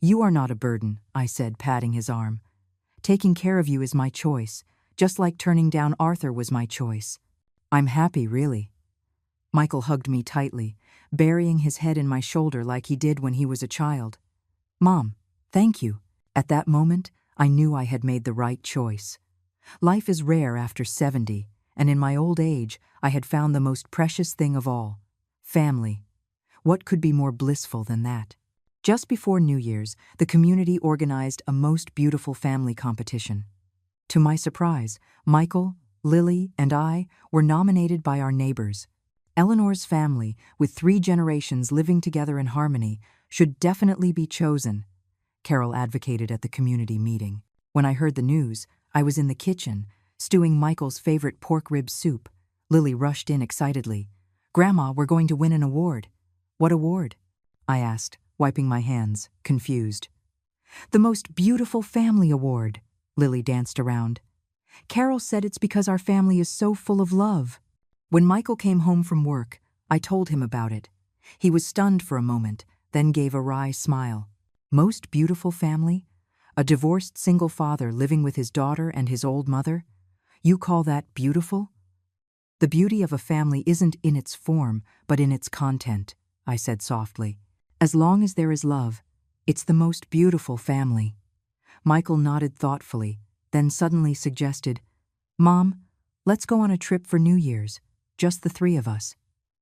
You are not a burden, I said, patting his arm. Taking care of you is my choice, just like turning down Arthur was my choice. I'm happy, really. Michael hugged me tightly, burying his head in my shoulder like he did when he was a child. Mom, thank you. At that moment, I knew I had made the right choice. Life is rare after 70, and in my old age, I had found the most precious thing of all, family. What could be more blissful than that? Just before New Year's, the community organized a most beautiful family competition. To my surprise, Michael, Lily, and I were nominated by our neighbors. Eleanor's family, with 3 generations living together in harmony, should definitely be chosen, Carol advocated at the community meeting. When I heard the news, I was in the kitchen, stewing Michael's favorite pork rib soup. Lily rushed in excitedly. "Grandma, we're going to win an award." "What award?" I asked, wiping my hands, confused. "The most beautiful family award," Lily danced around. "Carol said it's because our family is so full of love." When Michael came home from work, I told him about it. He was stunned for a moment, then gave a wry smile. Most beautiful family? A divorced single father living with his daughter and his old mother? You call that beautiful? The beauty of a family isn't in its form, but in its content, I said softly. As long as there is love, it's the most beautiful family. Michael nodded thoughtfully, then suddenly suggested, "Mom, let's go on a trip for New Year's, just the 3 of us."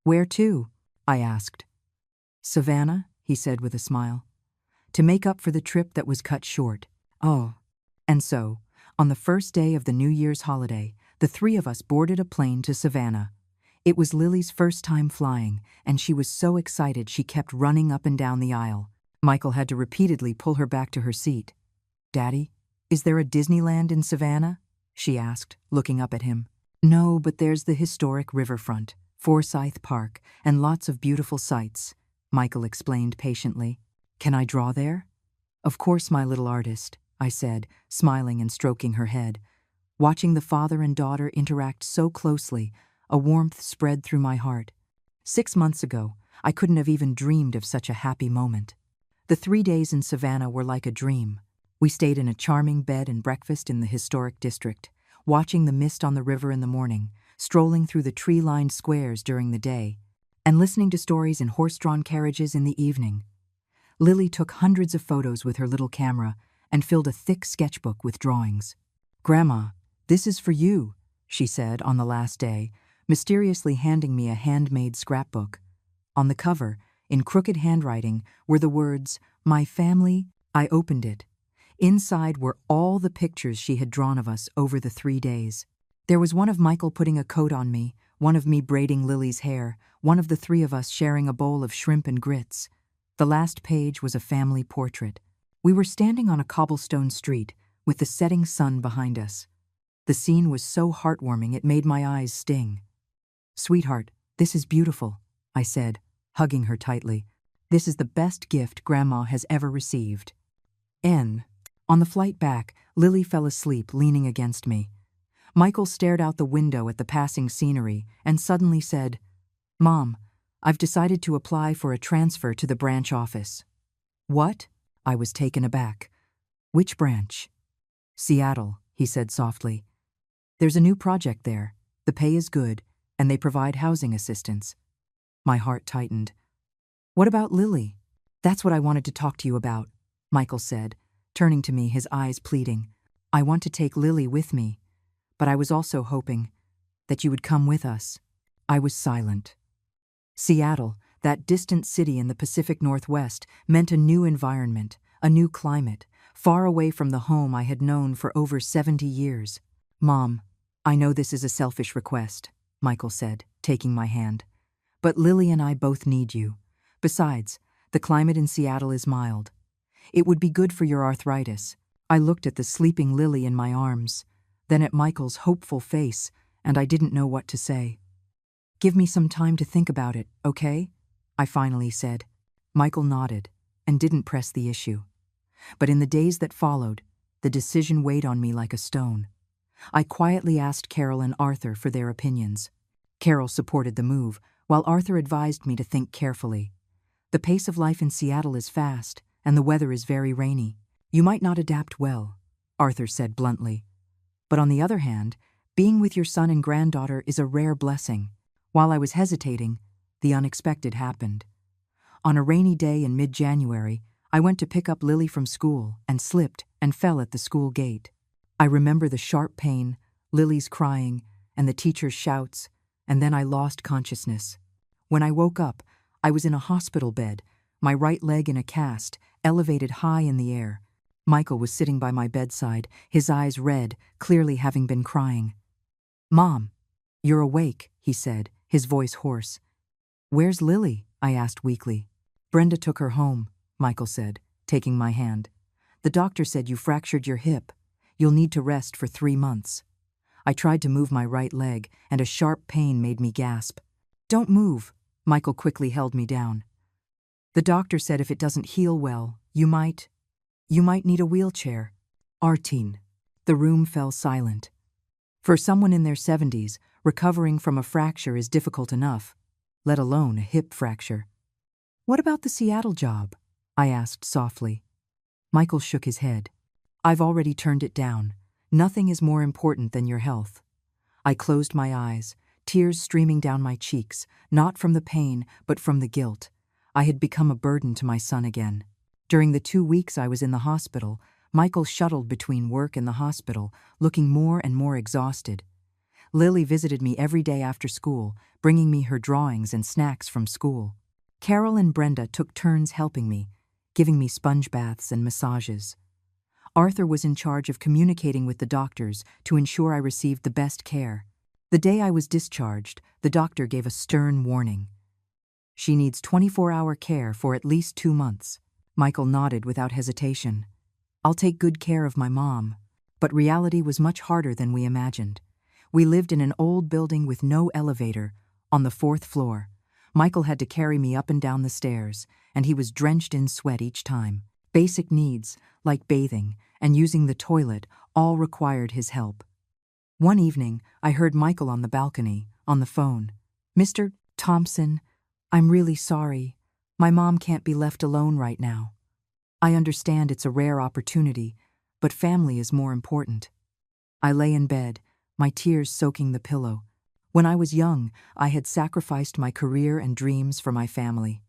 "Where to?" I asked. "Savannah," he said with a smile, "to make up for the trip that was cut short." Oh. And so, on the first day of the New Year's holiday, the 3 of us boarded a plane to Savannah. It was Lily's first time flying, and she was so excited she kept running up and down the aisle. Michael had to repeatedly pull her back to her seat. "Daddy, is there a Disneyland in Savannah?" she asked, looking up at him. "No, but there's the historic riverfront, Forsyth Park, and lots of beautiful sights," Michael explained patiently. "Can I draw there?" "Of course, my little artist," I said, smiling and stroking her head. Watching the father and daughter interact so closely, a warmth spread through my heart. 6 months ago, I couldn't have even dreamed of such a happy moment. The 3 days in Savannah were like a dream. We stayed in a charming bed and breakfast in the historic district, watching the mist on the river in the morning, strolling through the tree-lined squares during the day, and listening to stories in horse-drawn carriages in the evening. Lily took hundreds of photos with her little camera and filled a thick sketchbook with drawings. "Grandma, this is for you," she said on the last day, mysteriously handing me a handmade scrapbook. On the cover, in crooked handwriting, were the words, "My family." I opened it. Inside were all the pictures she had drawn of us over the 3 days. There was one of Michael putting a coat on me, one of me braiding Lily's hair, one of the 3 of us sharing a bowl of shrimp and grits. The last page was a family portrait. We were standing on a cobblestone street, with the setting sun behind us. The scene was so heartwarming it made my eyes sting. "Sweetheart, this is beautiful," I said, hugging her tightly. "This is the best gift Grandma has ever received." On the flight back, Lily fell asleep leaning against me. Michael stared out the window at the passing scenery and suddenly said, "Mom, I've decided to apply for a transfer to the branch office." "What?" I was taken aback. "Which branch?" "Seattle," he said softly. "There's a new project there. The pay is good, and they provide housing assistance." My heart tightened. "What about Lily?" "That's what I wanted to talk to you about," Michael said, turning to me, his eyes pleading. "I want to take Lily with me, but I was also hoping that you would come with us." I was silent. Seattle, that distant city in the Pacific Northwest, meant a new environment, a new climate, far away from the home I had known for over 70 years. "Mom, I know this is a selfish request," Michael said, taking my hand. "But Lily and I both need you. Besides, the climate in Seattle is mild. It would be good for your arthritis." I looked at the sleeping Lily in my arms, then at Michael's hopeful face, and I didn't know what to say. "Give me some time to think about it, okay?" I finally said. Michael nodded and didn't press the issue. But in the days that followed, the decision weighed on me like a stone. I quietly asked Carol and Arthur for their opinions. Carol supported the move, while Arthur advised me to think carefully. "The pace of life in Seattle is fast, and the weather is very rainy. You might not adapt well," Arthur said bluntly. "But on the other hand, being with your son and granddaughter is a rare blessing." While I was hesitating, the unexpected happened. On a rainy day in mid-January, I went to pick up Lily from school and slipped and fell at the school gate. I remember the sharp pain, Lily's crying, and the teacher's shouts, and then I lost consciousness. When I woke up, I was in a hospital bed, my right leg in a cast, elevated high in the air. Michael was sitting by my bedside, his eyes red, clearly having been crying. "Mom, you're awake," he said, his voice hoarse. "Where's Lily?" I asked weakly. "Brenda took her home," Michael said, taking my hand. "The doctor said you fractured your hip. You'll need to rest for 3 months." I tried to move my right leg, and a sharp pain made me gasp. "Don't move," Michael quickly held me down. "The doctor said if it doesn't heal well, you might need a wheelchair." "Artine." The room fell silent. For someone in their 70s, recovering from a fracture is difficult enough, let alone a hip fracture. "What about the Seattle job?" I asked softly. Michael shook his head. "I've already turned it down. Nothing is more important than your health." I closed my eyes, tears streaming down my cheeks, not from the pain, but from the guilt. I had become a burden to my son again. During the 2 weeks I was in the hospital, Michael shuttled between work and the hospital, looking more and more exhausted. Lily visited me every day after school, bringing me her drawings and snacks from school. Carol and Brenda took turns helping me, giving me sponge baths and massages. Arthur was in charge of communicating with the doctors to ensure I received the best care. The day I was discharged, the doctor gave a stern warning. "She needs 24-hour care for at least 2 months." Michael nodded without hesitation. "I'll take good care of my mom." But reality was much harder than we imagined. We lived in an old building with no elevator, on the 4th floor. Michael had to carry me up and down the stairs, and he was drenched in sweat each time. Basic needs, like bathing and using the toilet, all required his help. One evening, I heard Michael on the balcony, on the phone. "Mr. Thompson, I'm really sorry. My mom can't be left alone right now. I understand it's a rare opportunity, but family is more important." I lay in bed, my tears soaking the pillow. When I was young, I had sacrificed my career and dreams for my family.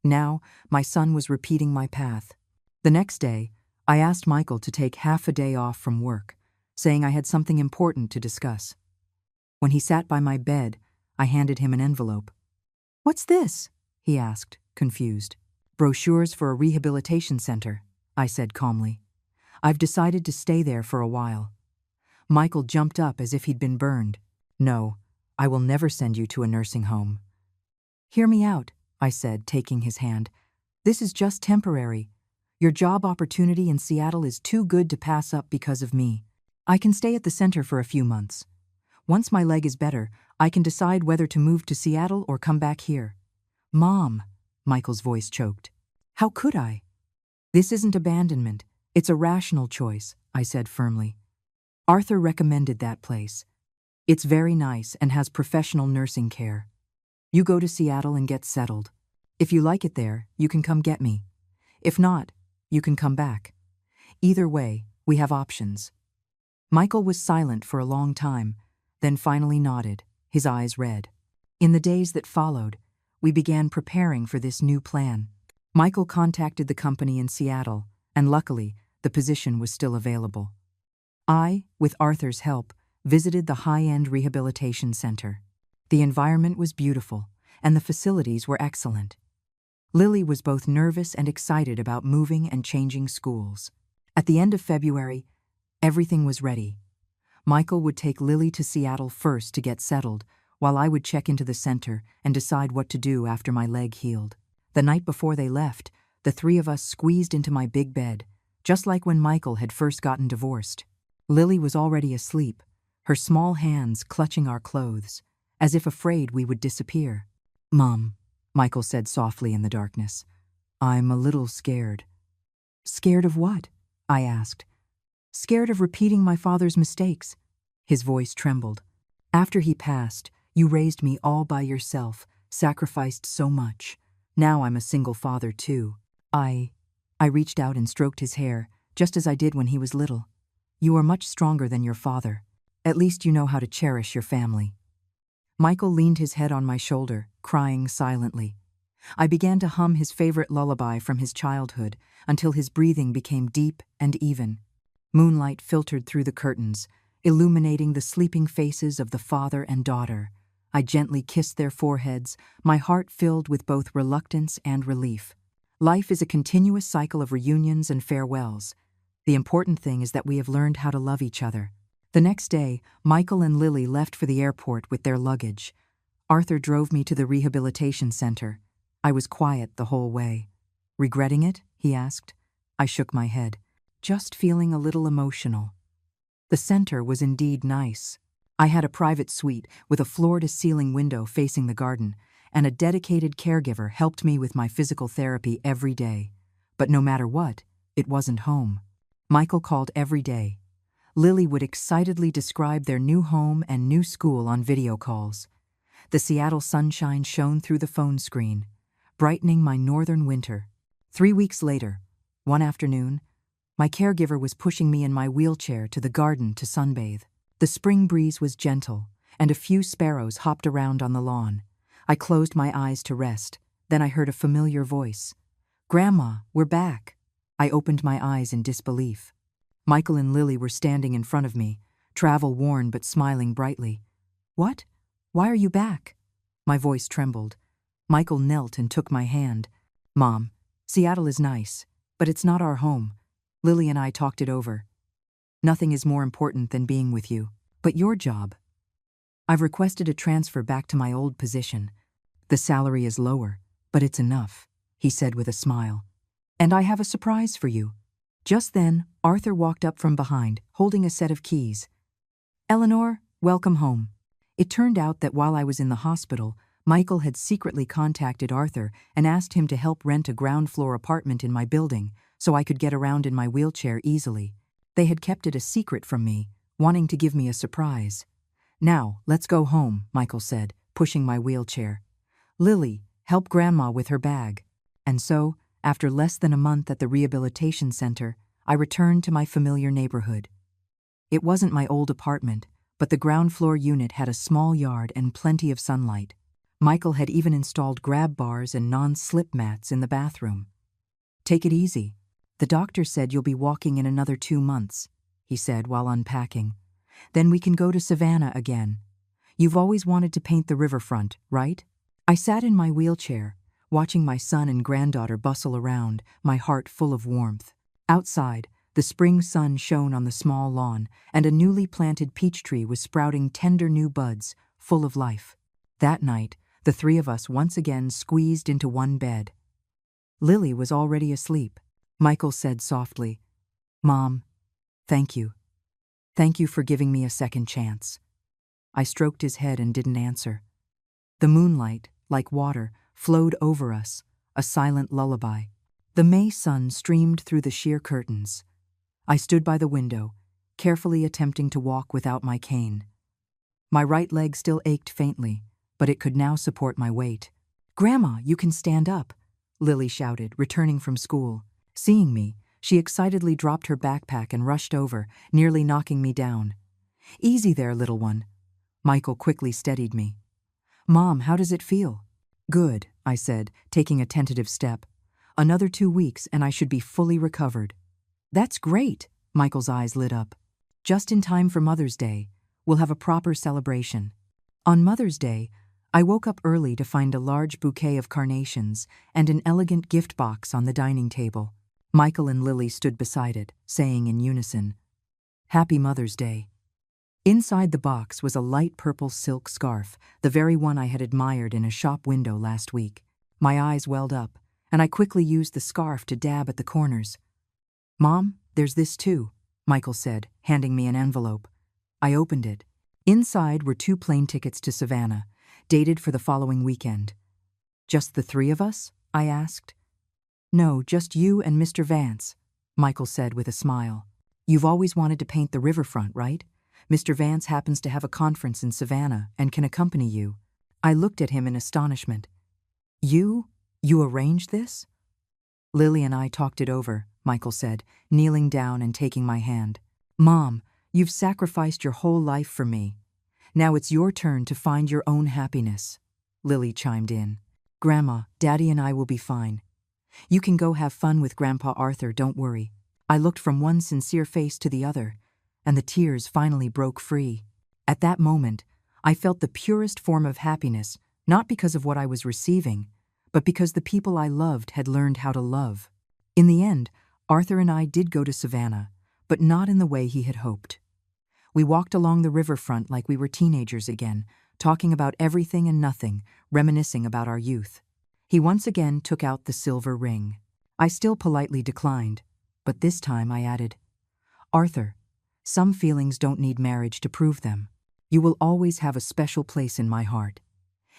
Now, my son was repeating my path. The next day, I asked Michael to take half a day off from work, saying I had something important to discuss. When he sat by my bed, I handed him an envelope. "What's this?" he asked, confused. "Brochures for a rehabilitation center," I said calmly. I've decided to stay there for a while. Michael jumped up as if he'd been burned. No, I will never send you to a nursing home. Hear me out, I said, taking his hand. This is just temporary. Your job opportunity in Seattle is too good to pass up because of me. I can stay at the center for a few months. Once my leg is better, I can decide whether to move to Seattle or come back here. Mom, Michael's voice choked. How could I? This isn't abandonment. It's a rational choice, I said firmly. Arthur recommended that place. It's very nice and has professional nursing care. You go to Seattle and get settled. If you like it there, you can come get me. If not, you can come back. Either way, we have options. Michael was silent for a long time, then finally nodded, his eyes red. In the days that followed, we began preparing for this new plan. Michael contacted the company in Seattle, and luckily, the position was still available. I, with Arthur's help, visited the high-end rehabilitation center. The environment was beautiful, and the facilities were excellent. Lily was both nervous and excited about moving and changing schools. At the end of February, everything was ready. Michael would take Lily to Seattle first to get settled, while I would check into the center and decide what to do after my leg healed. The night before they left, the three of us squeezed into my big bed, just like when Michael had first gotten divorced. Lily was already asleep, her small hands clutching our clothes, as if afraid we would disappear. Mom, Michael said softly in the darkness, I'm a little scared. Scared of what? I asked. Scared of repeating my father's mistakes. His voice trembled. After he passed, you raised me all by yourself, sacrificed so much. Now I'm a single father too. I reached out and stroked his hair, just as I did when he was little. You are much stronger than your father. At least you know how to cherish your family. Michael leaned his head on my shoulder, crying silently. I began to hum his favorite lullaby from his childhood until his breathing became deep and even. Moonlight filtered through the curtains, illuminating the sleeping faces of the father and daughter. I gently kissed their foreheads, my heart filled with both reluctance and relief. Life is a continuous cycle of reunions and farewells. The important thing is that we have learned how to love each other. The next day, Michael and Lily left for the airport with their luggage. Arthur drove me to the rehabilitation center. I was quiet the whole way. Regretting it? He asked. I shook my head, just feeling a little emotional. The center was indeed nice. I had a private suite with a floor-to-ceiling window facing the garden, and a dedicated caregiver helped me with my physical therapy every day. But no matter what, it wasn't home. Michael called every day. Lily would excitedly describe their new home and new school on video calls. The Seattle sunshine shone through the phone screen, brightening my northern winter. 3 weeks later, one afternoon, my caregiver was pushing me in my wheelchair to the garden to sunbathe. The spring breeze was gentle, and a few sparrows hopped around on the lawn. I closed my eyes to rest. Then I heard a familiar voice. Grandma, we're back. I opened my eyes in disbelief. Michael and Lily were standing in front of me, travel-worn but smiling brightly. What? Why are you back? My voice trembled. Michael knelt and took my hand. Mom, Seattle is nice, but it's not our home. Lily and I talked it over. Nothing is more important than being with you. But your job? I've requested a transfer back to my old position. The salary is lower, but it's enough, he said with a smile. And I have a surprise for you. Just then, Arthur walked up from behind, holding a set of keys. Eleanor, welcome home. It turned out that while I was in the hospital, Michael had secretly contacted Arthur and asked him to help rent a ground-floor apartment in my building so I could get around in my wheelchair easily. They had kept it a secret from me, wanting to give me a surprise. Now, let's go home, Michael said, pushing my wheelchair. Lily, help Grandma with her bag. And so, after less than a month at the rehabilitation center, I returned to my familiar neighborhood. It wasn't my old apartment, but the ground-floor unit had a small yard and plenty of sunlight. Michael had even installed grab bars and non-slip mats in the bathroom. Take it easy. The doctor said you'll be walking in another 2 months, he said while unpacking. Then we can go to Savannah again. You've always wanted to paint the riverfront, right? I sat in my wheelchair, watching my son and granddaughter bustle around, my heart full of warmth. Outside, The spring sun shone on the small lawn, and a newly planted peach tree was sprouting tender new buds, full of life. That night, the three of us once again squeezed into one bed. Lily was already asleep. Michael said softly, "Mom, thank you. Thank you for giving me a second chance." I stroked his head and didn't answer. The moonlight, like water, flowed over us, a silent lullaby. The May sun streamed through the sheer curtains. I stood by the window, carefully attempting to walk without my cane. My right leg still ached faintly, but it could now support my weight. "Grandma, you can stand up," Lily shouted, returning from school. Seeing me, she excitedly dropped her backpack and rushed over, nearly knocking me down. "Easy there, little one." Michael quickly steadied me. "Mom, how does it feel?" "Good," I said, taking a tentative step. "Another 2 weeks and I should be fully recovered." "That's great," Michael's eyes lit up. "Just in time for Mother's Day. We'll have a proper celebration." On Mother's Day, I woke up early to find a large bouquet of carnations and an elegant gift box on the dining table. Michael and Lily stood beside it, saying in unison, "Happy Mother's Day." Inside the box was a light purple silk scarf, the very one I had admired in a shop window last week. My eyes welled up, and I quickly used the scarf to dab at the corners. "Mom, there's this too," Michael said, handing me an envelope. I opened it. Inside were 2 plane tickets to Savannah, dated for the following weekend. "Just the 3 of us?" I asked. "No, just you and Mr. Vance," Michael said with a smile. "You've always wanted to paint the riverfront, right? Mr. Vance happens to have a conference in Savannah and can accompany you." I looked at him in astonishment. You arranged this?" "Lily and I talked it over," Michael said, kneeling down and taking my hand. "Mom, you've sacrificed your whole life for me. Now it's your turn to find your own happiness," Lily chimed in. "Grandma, Daddy and I will be fine. You can go have fun with Grandpa Arthur, don't worry." I looked from one sincere face to the other, and the tears finally broke free. At that moment, I felt the purest form of happiness, not because of what I was receiving, but because the people I loved had learned how to love. In the end, Arthur and I did go to Savannah, but not in the way he had hoped. We walked along the riverfront like we were teenagers again, talking about everything and nothing, reminiscing about our youth. He once again took out the silver ring. I still politely declined, but this time I added, "Arthur, some feelings don't need marriage to prove them. You will always have a special place in my heart."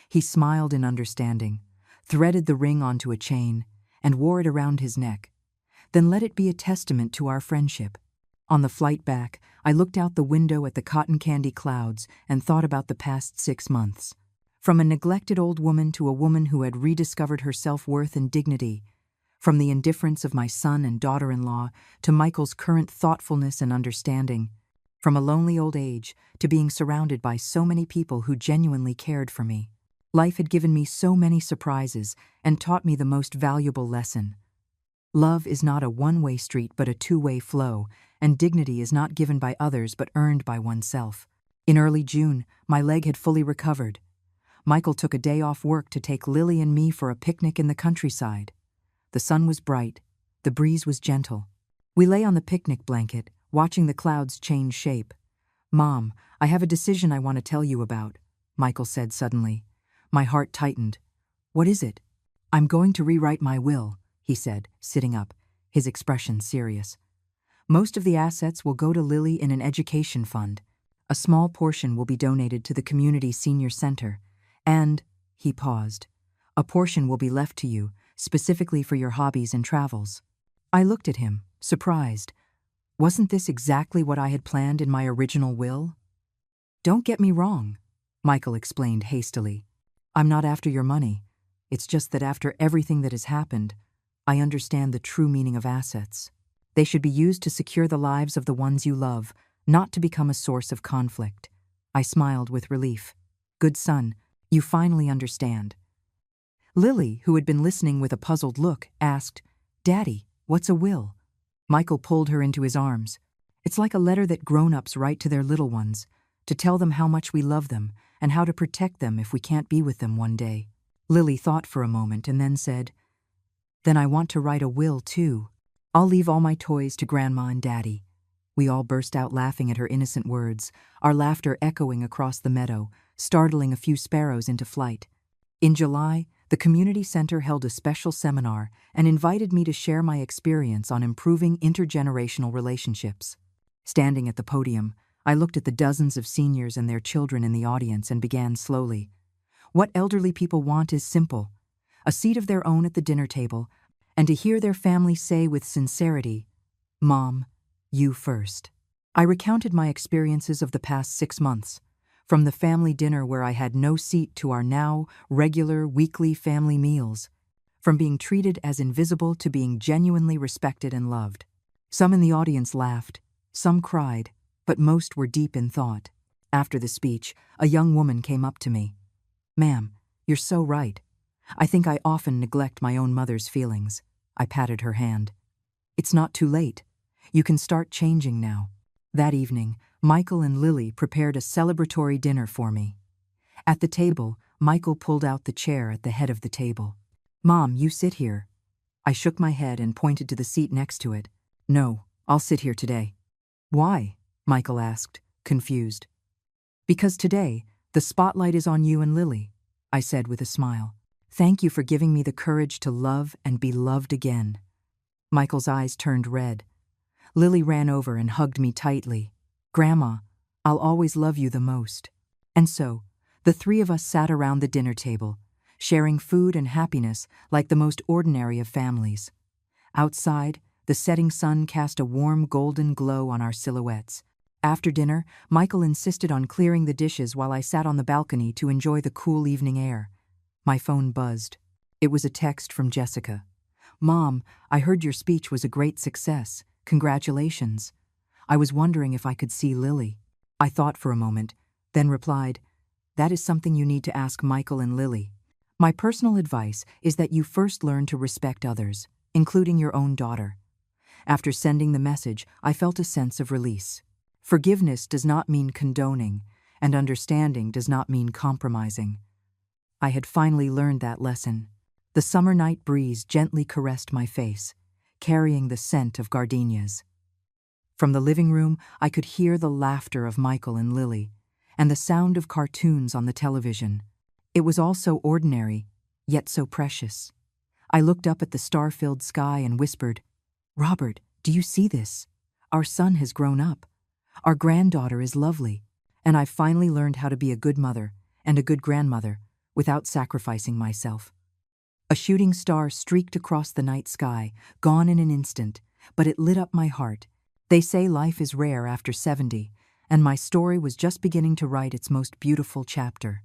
He smiled in understanding, threaded the ring onto a chain, and wore it around his neck. "Then let it be a testament to our friendship." On the flight back, I looked out the window at the cotton candy clouds and thought about the past 6 months. From a neglected old woman to a woman who had rediscovered her self-worth and dignity. From the indifference of my son and daughter-in-law to Michael's current thoughtfulness and understanding. From a lonely old age to being surrounded by so many people who genuinely cared for me. Life had given me so many surprises and taught me the most valuable lesson. Love is not a one-way street but a two-way flow, and dignity is not given by others but earned by oneself. In early June, my leg had fully recovered. Michael took a day off work to take Lily and me for a picnic in the countryside. The sun was bright, the breeze was gentle. We lay on the picnic blanket, watching the clouds change shape. "Mom, I have a decision I want to tell you about," Michael said suddenly. My heart tightened. "What is it?" "I'm going to rewrite my will," he said, sitting up, his expression serious. "Most of the assets will go to Lily in an education fund. A small portion will be donated to the community senior center. And," he paused, "a portion will be left to you, specifically for your hobbies and travels." I looked at him, surprised. Wasn't this exactly what I had planned in my original will? "Don't get me wrong," Michael explained hastily. "I'm not after your money. It's just that after everything that has happened, I understand the true meaning of assets. They should be used to secure the lives of the ones you love, not to become a source of conflict." I smiled with relief. "Good son, you finally understand." Lily, who had been listening with a puzzled look, asked, "Daddy, what's a will?" Michael pulled her into his arms. "It's like a letter that grown-ups write to their little ones, to tell them how much we love them and how to protect them if we can't be with them one day." Lily thought for a moment and then said, "Then I want to write a will too." I'll leave all my toys to Grandma and Daddy." We all burst out laughing at her innocent words, our laughter echoing across the meadow, startling a few sparrows into flight. In July, the community center held a special seminar and invited me to share my experience on improving intergenerational relationships. Standing at the podium, I looked at the dozens of seniors and their children in the audience and began slowly. What elderly people want is simple: a seat of their own at the dinner table, and to hear their family say with sincerity, "Mom, you first." I recounted my experiences of the past 6 months, from the family dinner where I had no seat to our now regular weekly family meals, from being treated as invisible to being genuinely respected and loved. Some in the audience laughed, some cried, but most were deep in thought. After the speech, a young woman came up to me. "Ma'am, you're so right. I think I often neglect my own mother's feelings." I patted her hand. "It's not too late. You can start changing now." That evening, Michael and Lily prepared a celebratory dinner for me. At the table, Michael pulled out the chair at the head of the table. "Mom, you sit here." I shook my head and pointed to the seat next to it. "No, I'll sit here today." "Why?" Michael asked, confused. "Because today, the spotlight is on you and Lily," I said with a smile. "Thank you for giving me the courage to love and be loved again." Michael's eyes turned red. Lily ran over and hugged me tightly. "Grandma, I'll always love you the most." And so, the three of us sat around the dinner table, sharing food and happiness like the most ordinary of families. Outside, the setting sun cast a warm golden glow on our silhouettes. After dinner, Michael insisted on clearing the dishes while I sat on the balcony to enjoy the cool evening air. My phone buzzed. It was a text from Jessica. "Mom, I heard your speech was a great success. Congratulations. I was wondering if I could see Lily." I thought for a moment, then replied, "That is something you need to ask Michael and Lily. My personal advice is that you first learn to respect others, including your own daughter." After sending the message, I felt a sense of release. Forgiveness does not mean condoning, and understanding does not mean compromising. I had finally learned that lesson. The summer night breeze gently caressed my face, carrying the scent of gardenias. From the living room, I could hear the laughter of Michael and Lily, and the sound of cartoons on the television. It was all so ordinary, yet so precious. I looked up at the star-filled sky and whispered, "Robert, do you see this? Our son has grown up. Our granddaughter is lovely, and I've finally learned how to be a good mother and a good grandmother without sacrificing myself." A shooting star streaked across the night sky, gone in an instant, but it lit up my heart. They say life is rare after 70, and my story was just beginning to write its most beautiful chapter.